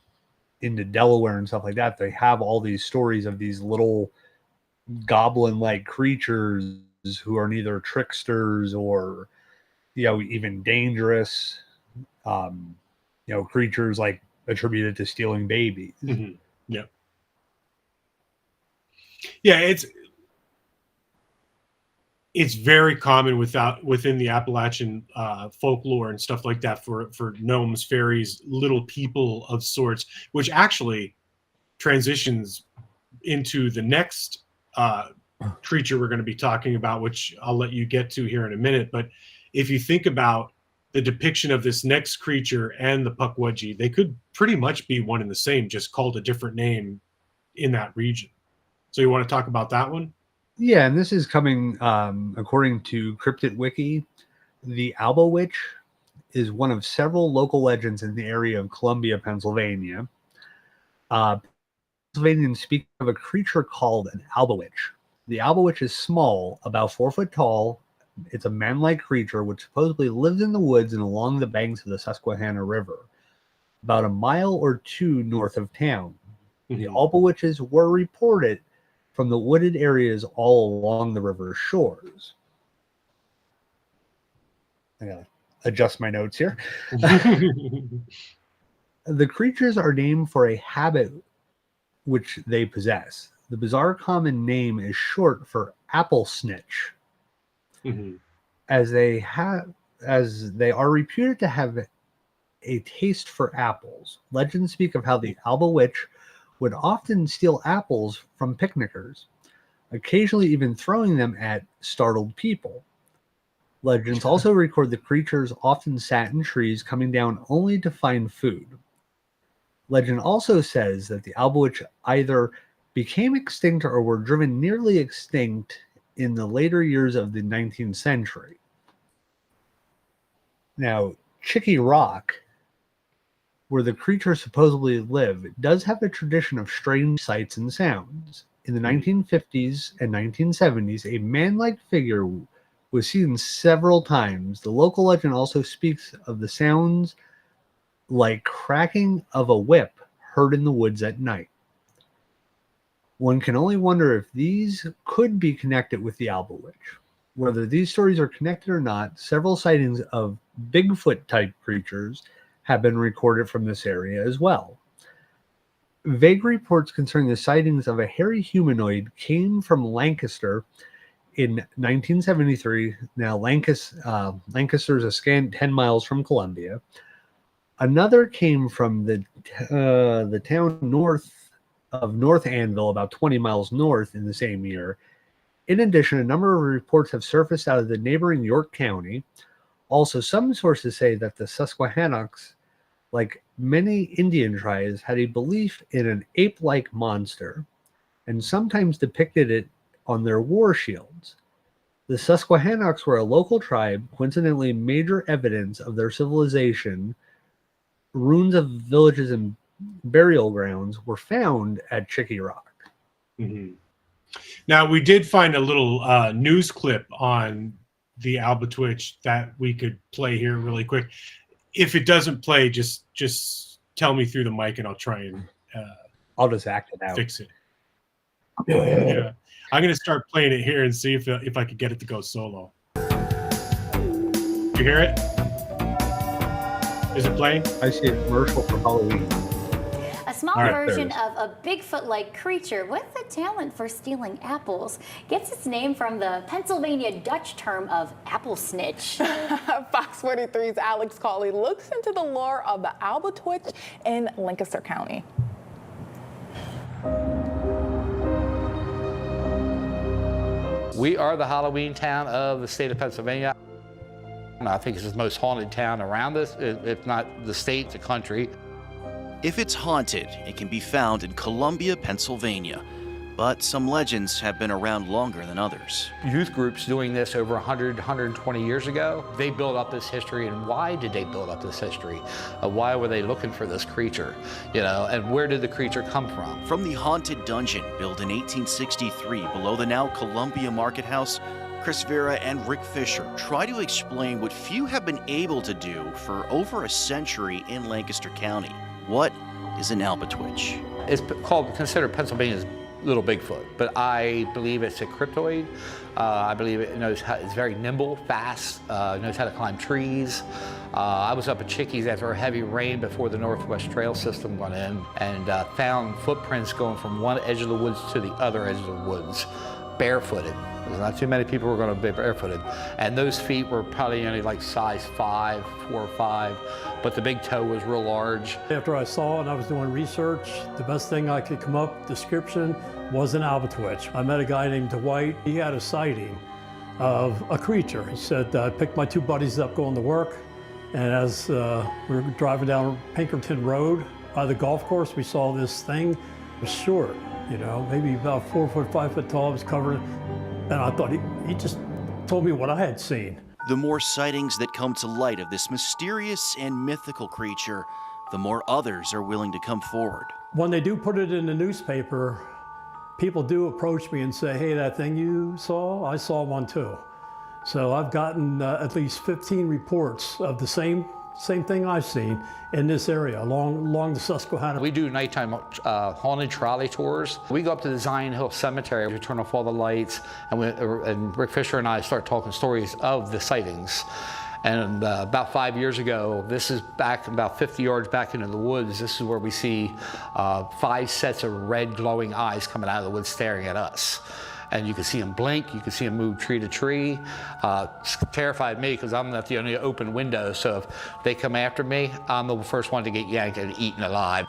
into Delaware and stuff like that. They have all these stories of these little goblin-like creatures who are neither tricksters or, you know, even dangerous, you know, creatures like attributed to stealing babies. Mm-hmm. Yeah. Yeah, it's very common within the Appalachian folklore and stuff like that for gnomes, fairies, little people of sorts, which actually transitions into the next creature we're going to be talking about, which I'll let you get to here in a minute. But if you think about the depiction of this next creature and the Pukwudgie, they could pretty much be one and the same, just called a different name in that region. So you want to talk about that one? Yeah, and this is coming according to Cryptid Wiki. The Alba Witch is one of several local legends in the area of Columbia, Pennsylvania. Pennsylvanians speak of a creature called an Alba Witch. The Alba Witch is small, about 4 foot tall. It's a man-like creature which supposedly lives in the woods and along the banks of the Susquehanna River, about a mile or 2 north of town. Mm-hmm. The Alba Witches were reported from the wooded areas all along the river's shores. I gotta adjust my notes here. The creatures are named for a habit which they possess. The bizarre common name is short for apple snitch, mm-hmm. as they are reputed to have a taste for apples. Legends speak of how the Alba Witch would often steal apples from picnickers, occasionally even throwing them at startled people. Legends also record the creatures often sat in trees, coming down only to find food. Legend also says that the Alba Witch either became extinct or were driven nearly extinct in the later years of the 19th century. Now, Chicky Rock, where the creature supposedly lived, does have a tradition of strange sights and sounds. In the 1950s and 1970s, a man-like figure was seen several times. The local legend also speaks of the sounds like cracking of a whip heard in the woods at night. One can only wonder if these could be connected with the Alba Witch. Whether these stories are connected or not, several sightings of Bigfoot-type creatures have been recorded from this area as well. Vague reports concerning the sightings of a hairy humanoid came from Lancaster in 1973. Now, Lancaster is a scant 10 miles from Columbia. Another came from the town north of North Anvil, about 20 miles north in the same year. In addition, a number of reports have surfaced out of the neighboring York County. Also, some sources say that the Susquehannocks, like many Indian tribes, had a belief in an ape-like monster and sometimes depicted it on their war shields. The Susquehannocks were a local tribe, coincidentally major evidence of their civilization. Ruins of villages and burial grounds were found at Chicky Rock. Mm-hmm. Now, we did find a little news clip on the Alba Witch that we could play here really quick. If it doesn't play, just tell me through the mic and I'll try and I'll just act it out. Fix it. Yeah, I'm gonna start playing it here and see if I could get it to go solo. You hear it? Is it playing? I see a commercial for Halloween. A small All right, version there of a Bigfoot-like creature with a talent for stealing apples gets its name from the Pennsylvania Dutch term of apple snitch. Fox 43's Alex Cawley looks into the lore of the Albatwitch in Lancaster County. We are the Halloween town of the state of Pennsylvania. I think it's the most haunted town around us, if not the state, the country. If it's haunted, it can be found in Columbia, Pennsylvania. But some legends have been around longer than others. Youth groups doing this over 100, 120 years ago, they built up this history. And why did they build up this history? Why were they looking for this creature? You know, and where did the creature come from? From the haunted dungeon built in 1863 below the now Columbia Market House, Chris Vera and Rick Fisher try to explain what few have been able to do for over a century in Lancaster County. What is an Albatwitch? It's considered Pennsylvania's Little Bigfoot, but I believe it's a cryptoid. I believe it knows how, it's very nimble, fast, knows how to climb trees. I was up at Chickies after a heavy rain before the Northwest Trail system went in and found footprints going from one edge of the woods to the other edge of the woods, barefooted. There's not too many people who are going to be barefooted. And those feet were probably only like size 5, 4 or 5, but the big toe was real large. After I saw it and I was doing research, the best thing I could come up, description, was an Albatwitch. I met a guy named Dwight. He had a sighting of a creature. He said, I picked my 2 buddies up going to work, and as we were driving down Pinkerton Road by the golf course, we saw this thing. It was short, you know, maybe about 4 foot, 5 foot tall. It was covered. And I thought he just told me what I had seen. The more sightings that come to light of this mysterious and mythical creature, the more others are willing to come forward. When they do put it in the newspaper, people do approach me and say, hey, that thing you saw, I saw one too. So I've gotten at least 15 reports of the same thing I've seen in this area along the Susquehanna. We do nighttime haunted trolley tours. We go up to the Zion Hill Cemetery, we turn off all the lights, and Rick Fisher and I start talking stories of the sightings. And about 5 years ago, this is back about 50 yards back into the woods, this is where we see 5 sets of red glowing eyes coming out of the woods staring at us. And you can see them blink, you can see them move tree to tree. It's terrified me because I'm not the only open window, so if they come after me, I'm the first one to get yanked and eaten alive.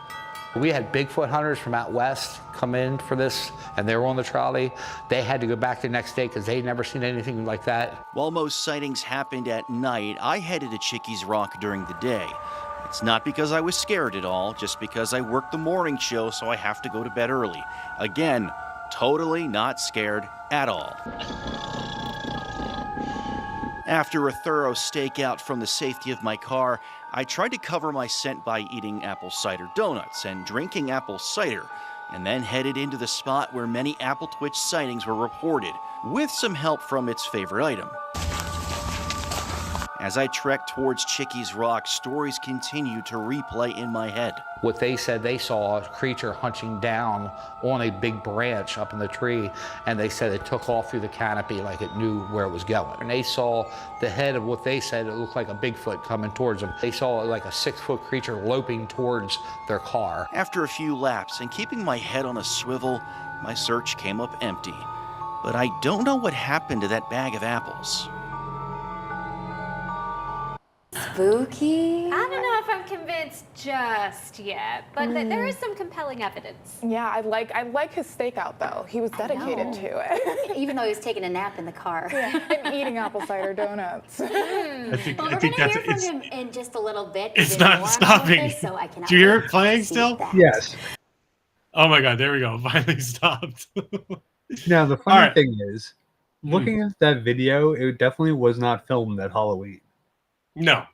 We had Bigfoot hunters from out west come in for this, and they were on the trolley. They had to go back the next day because they'd never seen anything like that. While most sightings happened at night, I headed to Chickies Rock during the day. It's not because I was scared at all, just because I work the morning show, so I have to go to bed early. Again, totally not scared at all. After a thorough stakeout from the safety of my car, I tried to cover my scent by eating apple cider donuts and drinking apple cider, and then headed into the spot where many Albatwitch sightings were reported, with some help from its favorite item. As I trekked towards Chickies Rock, stories continued to replay in my head. What they said, they saw a creature hunching down on a big branch up in the tree, and they said it took off through the canopy like it knew where it was going. And they saw the head of what they said, it looked like a Bigfoot coming towards them. They saw like a 6-foot creature loping towards their car. After a few laps and keeping my head on a swivel, my search came up empty. But I don't know what happened to that bag of apples. Spooky? I don't know if I'm convinced just yet, but there is some compelling evidence. Yeah, I like his stakeout though. He was dedicated to it. Even though he was taking a nap in the car. Yeah, and eating apple cider donuts. I think Well, we're that's going to hear from him in just a little bit. it's There's not more stopping. about this, so I cannot Do you hear wait it playing to see still? that. Yes. Oh my god, there we go. Finally stopped. Now, the All funny right. thing is, looking at that video, it definitely was not filmed at Halloween. No.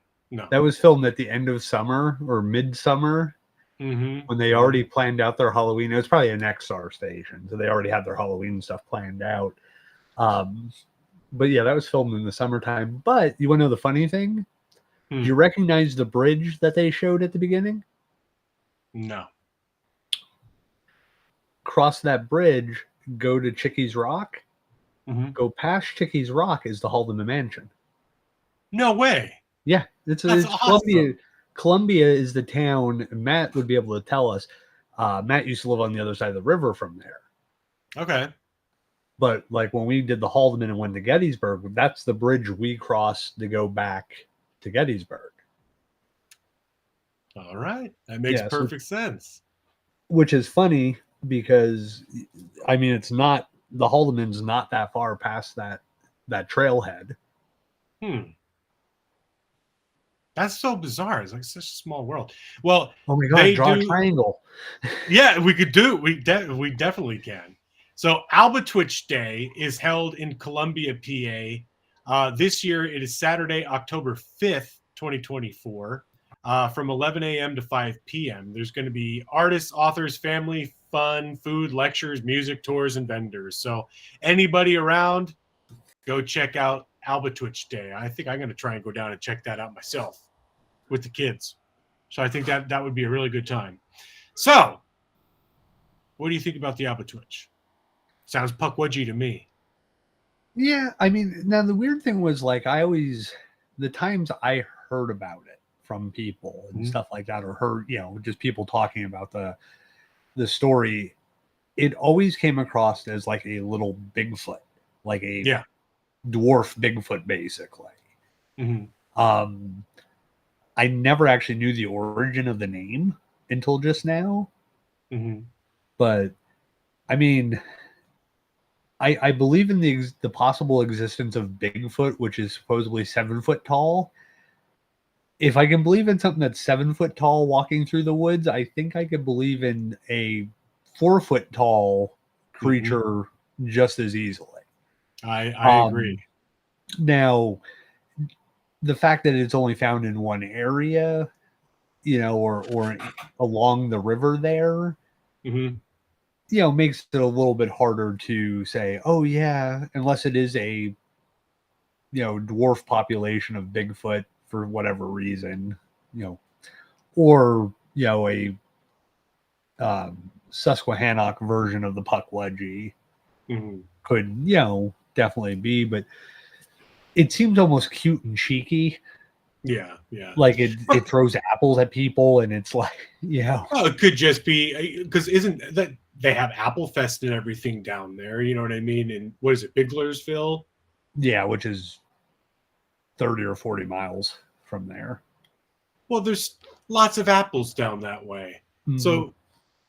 That was filmed at the end of summer or midsummer when they already planned out their Halloween. It was probably an XR station, so they already had their Halloween stuff planned out. But yeah, that was filmed in the summertime. But you want to know the funny thing? Do you recognize the bridge that they showed at the beginning? No. Cross that bridge, go to Chickies Rock. Go past Chickies Rock is the Haldeman Mansion. No way. Yeah, it's That's Columbia. Columbia is the town. Matt would be able to tell us. Matt used to live on the other side of the river from there. Okay. But like when we did the Haldeman and went to Gettysburg, that's the bridge we crossed to go back to Gettysburg. All right. That makes perfect sense. Which is funny because, I mean, it's not, the Haldeman's not that far past that trailhead. That's so bizarre. It's like such a small world. Well, oh my God, draw a triangle. Yeah, we could do. We definitely can. So Albatwitch Day is held in Columbia, PA. This year it is Saturday, October 5th, 2024, from 11 a.m. to 5 p.m. There's going to be artists, authors, family, fun, food, lectures, music, tours, and vendors. So anybody around, go check out Albatwitch Day. I think I'm going to try and go down and check that out myself with the kids. So I think that would be a really good time. So what do you think about the Albatwitch? Sounds puckwudgie to me. Yeah, I mean, now the weird thing was like the times I heard about it from people and stuff like that, or heard, just people talking about the story, it always came across as like a little Bigfoot, like a dwarf Bigfoot, basically. I never actually knew the origin of the name until just now. But I mean, I believe in the possible existence of Bigfoot, which is supposedly 7 foot tall. If I can believe in something that's 7 foot tall walking through the woods, I think I could believe in a 4 foot tall creature just as easily. I agree. Now, the fact that it's only found in one area, or along the river there, makes it a little bit harder to say, oh yeah, unless it is a, dwarf population of Bigfoot for whatever reason, or, a Susquehannock version of the puckwudgie could, definitely be, but it seems almost cute and cheeky. Yeah. Like it throws apples at people, and it's like, Well, it could just be because isn't that they have Apple Fest and everything down there? You know what I mean? And what is it, Biglersville? Yeah, which is 30 or 40 miles from there. Well, there's lots of apples down that way. So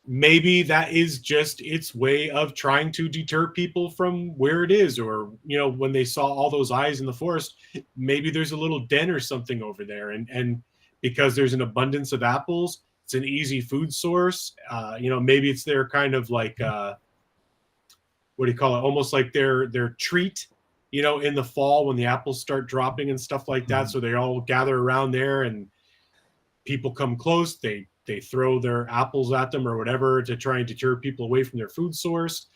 maybe that is just its way of trying to deter people from where it is, or when they saw all those eyes in the forest, maybe there's a little den or something over there, and because there's an abundance of apples, it's an easy food source. Maybe it's their kind of like what do you call it, almost like their treat, in the fall when the apples start dropping and stuff like that. So they all gather around there, and people come close, they throw their apples at them or whatever to try and deter people away from their food source.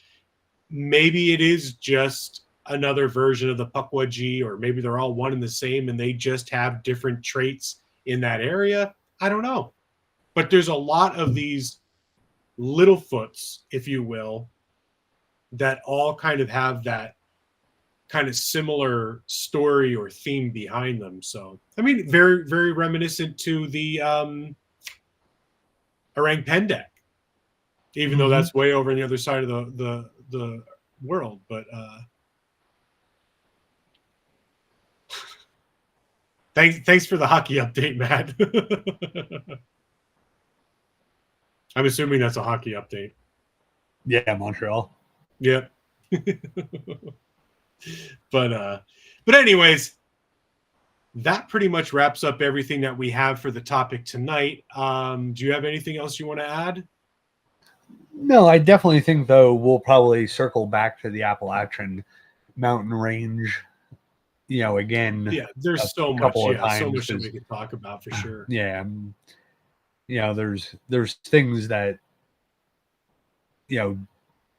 Maybe it is just another version of the puckwudgie, or maybe they're all one and the same and they just have different traits in that area. I don't know. But there's a lot of these Littlefoots, if you will, that all kind of have that kind of similar story or theme behind them. So, I mean, very, very reminiscent to the Orang Pendek, even though that's way over on the other side of the world. But thanks for the hockey update, Matt. I'm assuming that's a hockey update. Yeah, Montreal. Yep. But anyways, that pretty much wraps up everything that we have for the topic tonight. Do you have anything else you want to add? No, I definitely think, though, we'll probably circle back to the Appalachian mountain range. Again. Yeah, there's so much. Yeah, so much that we could talk about for sure. Yeah, there's things that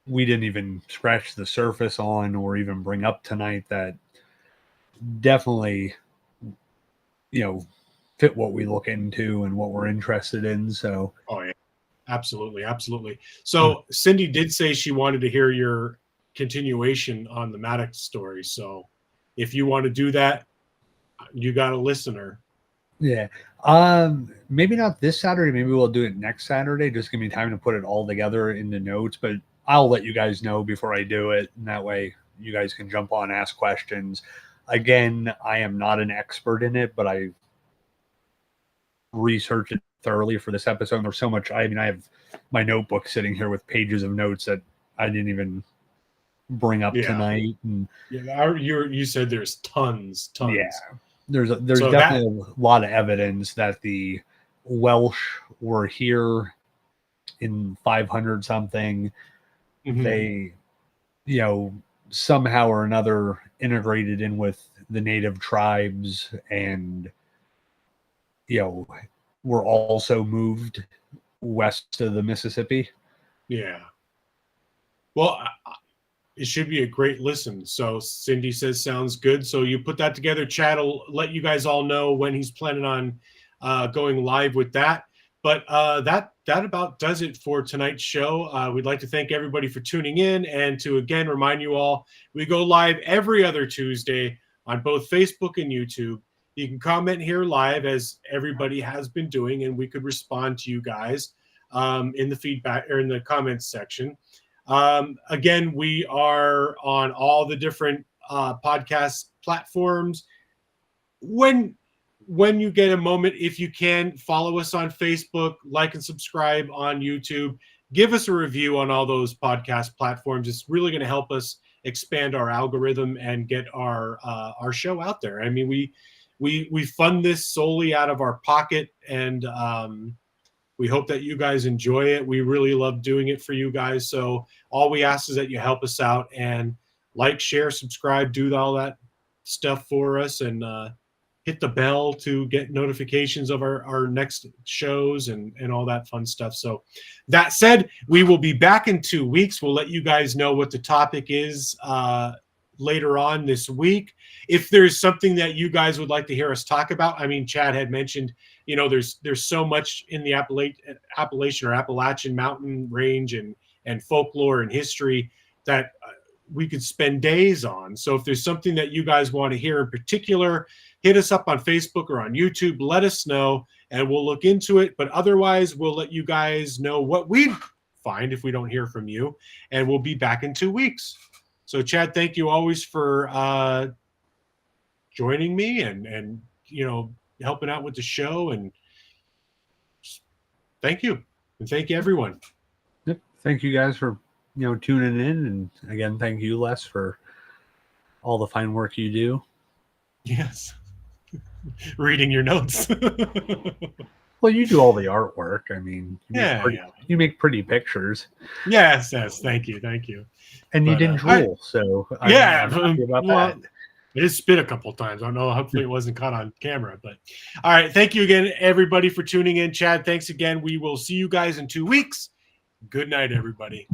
we didn't even scratch the surface on or even bring up tonight that definitely fit what we look into and what we're interested in. So yeah, absolutely. So Cindy did say she wanted to hear your continuation on the Maddox story. So if you want to do that, you got a listener. Yeah. Maybe not this Saturday. Maybe we'll do it next Saturday. Just give me time to put it all together in the notes. But I'll let you guys know before I do it, and that way you guys can jump on, ask questions. Again, I am not an expert in it, but I researched it thoroughly for this episode. And there's so much. I mean, I have my notebook sitting here with pages of notes that I didn't even bring up tonight. And you said there's tons. Yeah. There's So definitely a lot of evidence that the Welsh were here in 500 something. They, somehow or another integrated in with the native tribes and, were also moved west of the Mississippi. Yeah. Well, it should be a great listen. So Cindy says sounds good. So you put that together. Chad will let you guys all know when he's planning on going live with that. But that about does it for tonight's show. We'd like to thank everybody for tuning in, and to again remind you all, we go live every other Tuesday on both Facebook and YouTube. You can comment here live, as everybody has been doing, and we could respond to you guys in the feedback or in the comments section. Again, we are on all the different podcast platforms. When you get a moment, if you can, follow us on Facebook, like and subscribe on YouTube. Give us a review on all those podcast platforms. It's really going to help us expand our algorithm and get our show out there. I mean, we fund this solely out of our pocket, and we hope that you guys enjoy it. We really love doing it for you guys. So all we ask is that you help us out and like, share, subscribe, do all that stuff for us, and hit the bell to get notifications of our next shows and all that fun stuff. So that said, we will be back in 2 weeks. We'll let you guys know what the topic is later on this week. If there's something that you guys would like to hear us talk about, I mean, Chad had mentioned, there's so much in the Appalachian or Appalachian mountain range and folklore and history that we could spend days on. So if there's something that you guys want to hear in particular, hit us up on Facebook or on YouTube. Let us know, and we'll look into it. But otherwise, we'll let you guys know what we find if we don't hear from you, and we'll be back in 2 weeks. So, Chad, thank you always for joining me and helping out with the show. And thank you, and thank you, everyone. Yep. Thank you guys for tuning in, and again, thank you, Les, for all the fine work you do. Yes. Reading your notes. Well, you do all the artwork. I mean, you make pretty pictures. Yes. Thank you. And you didn't drool, so I'm happy about that. I did spit a couple times. I don't know. Hopefully it wasn't caught on camera. But all right. Thank you again, everybody, for tuning in. Chad, thanks again. We will see you guys in 2 weeks. Good night, everybody.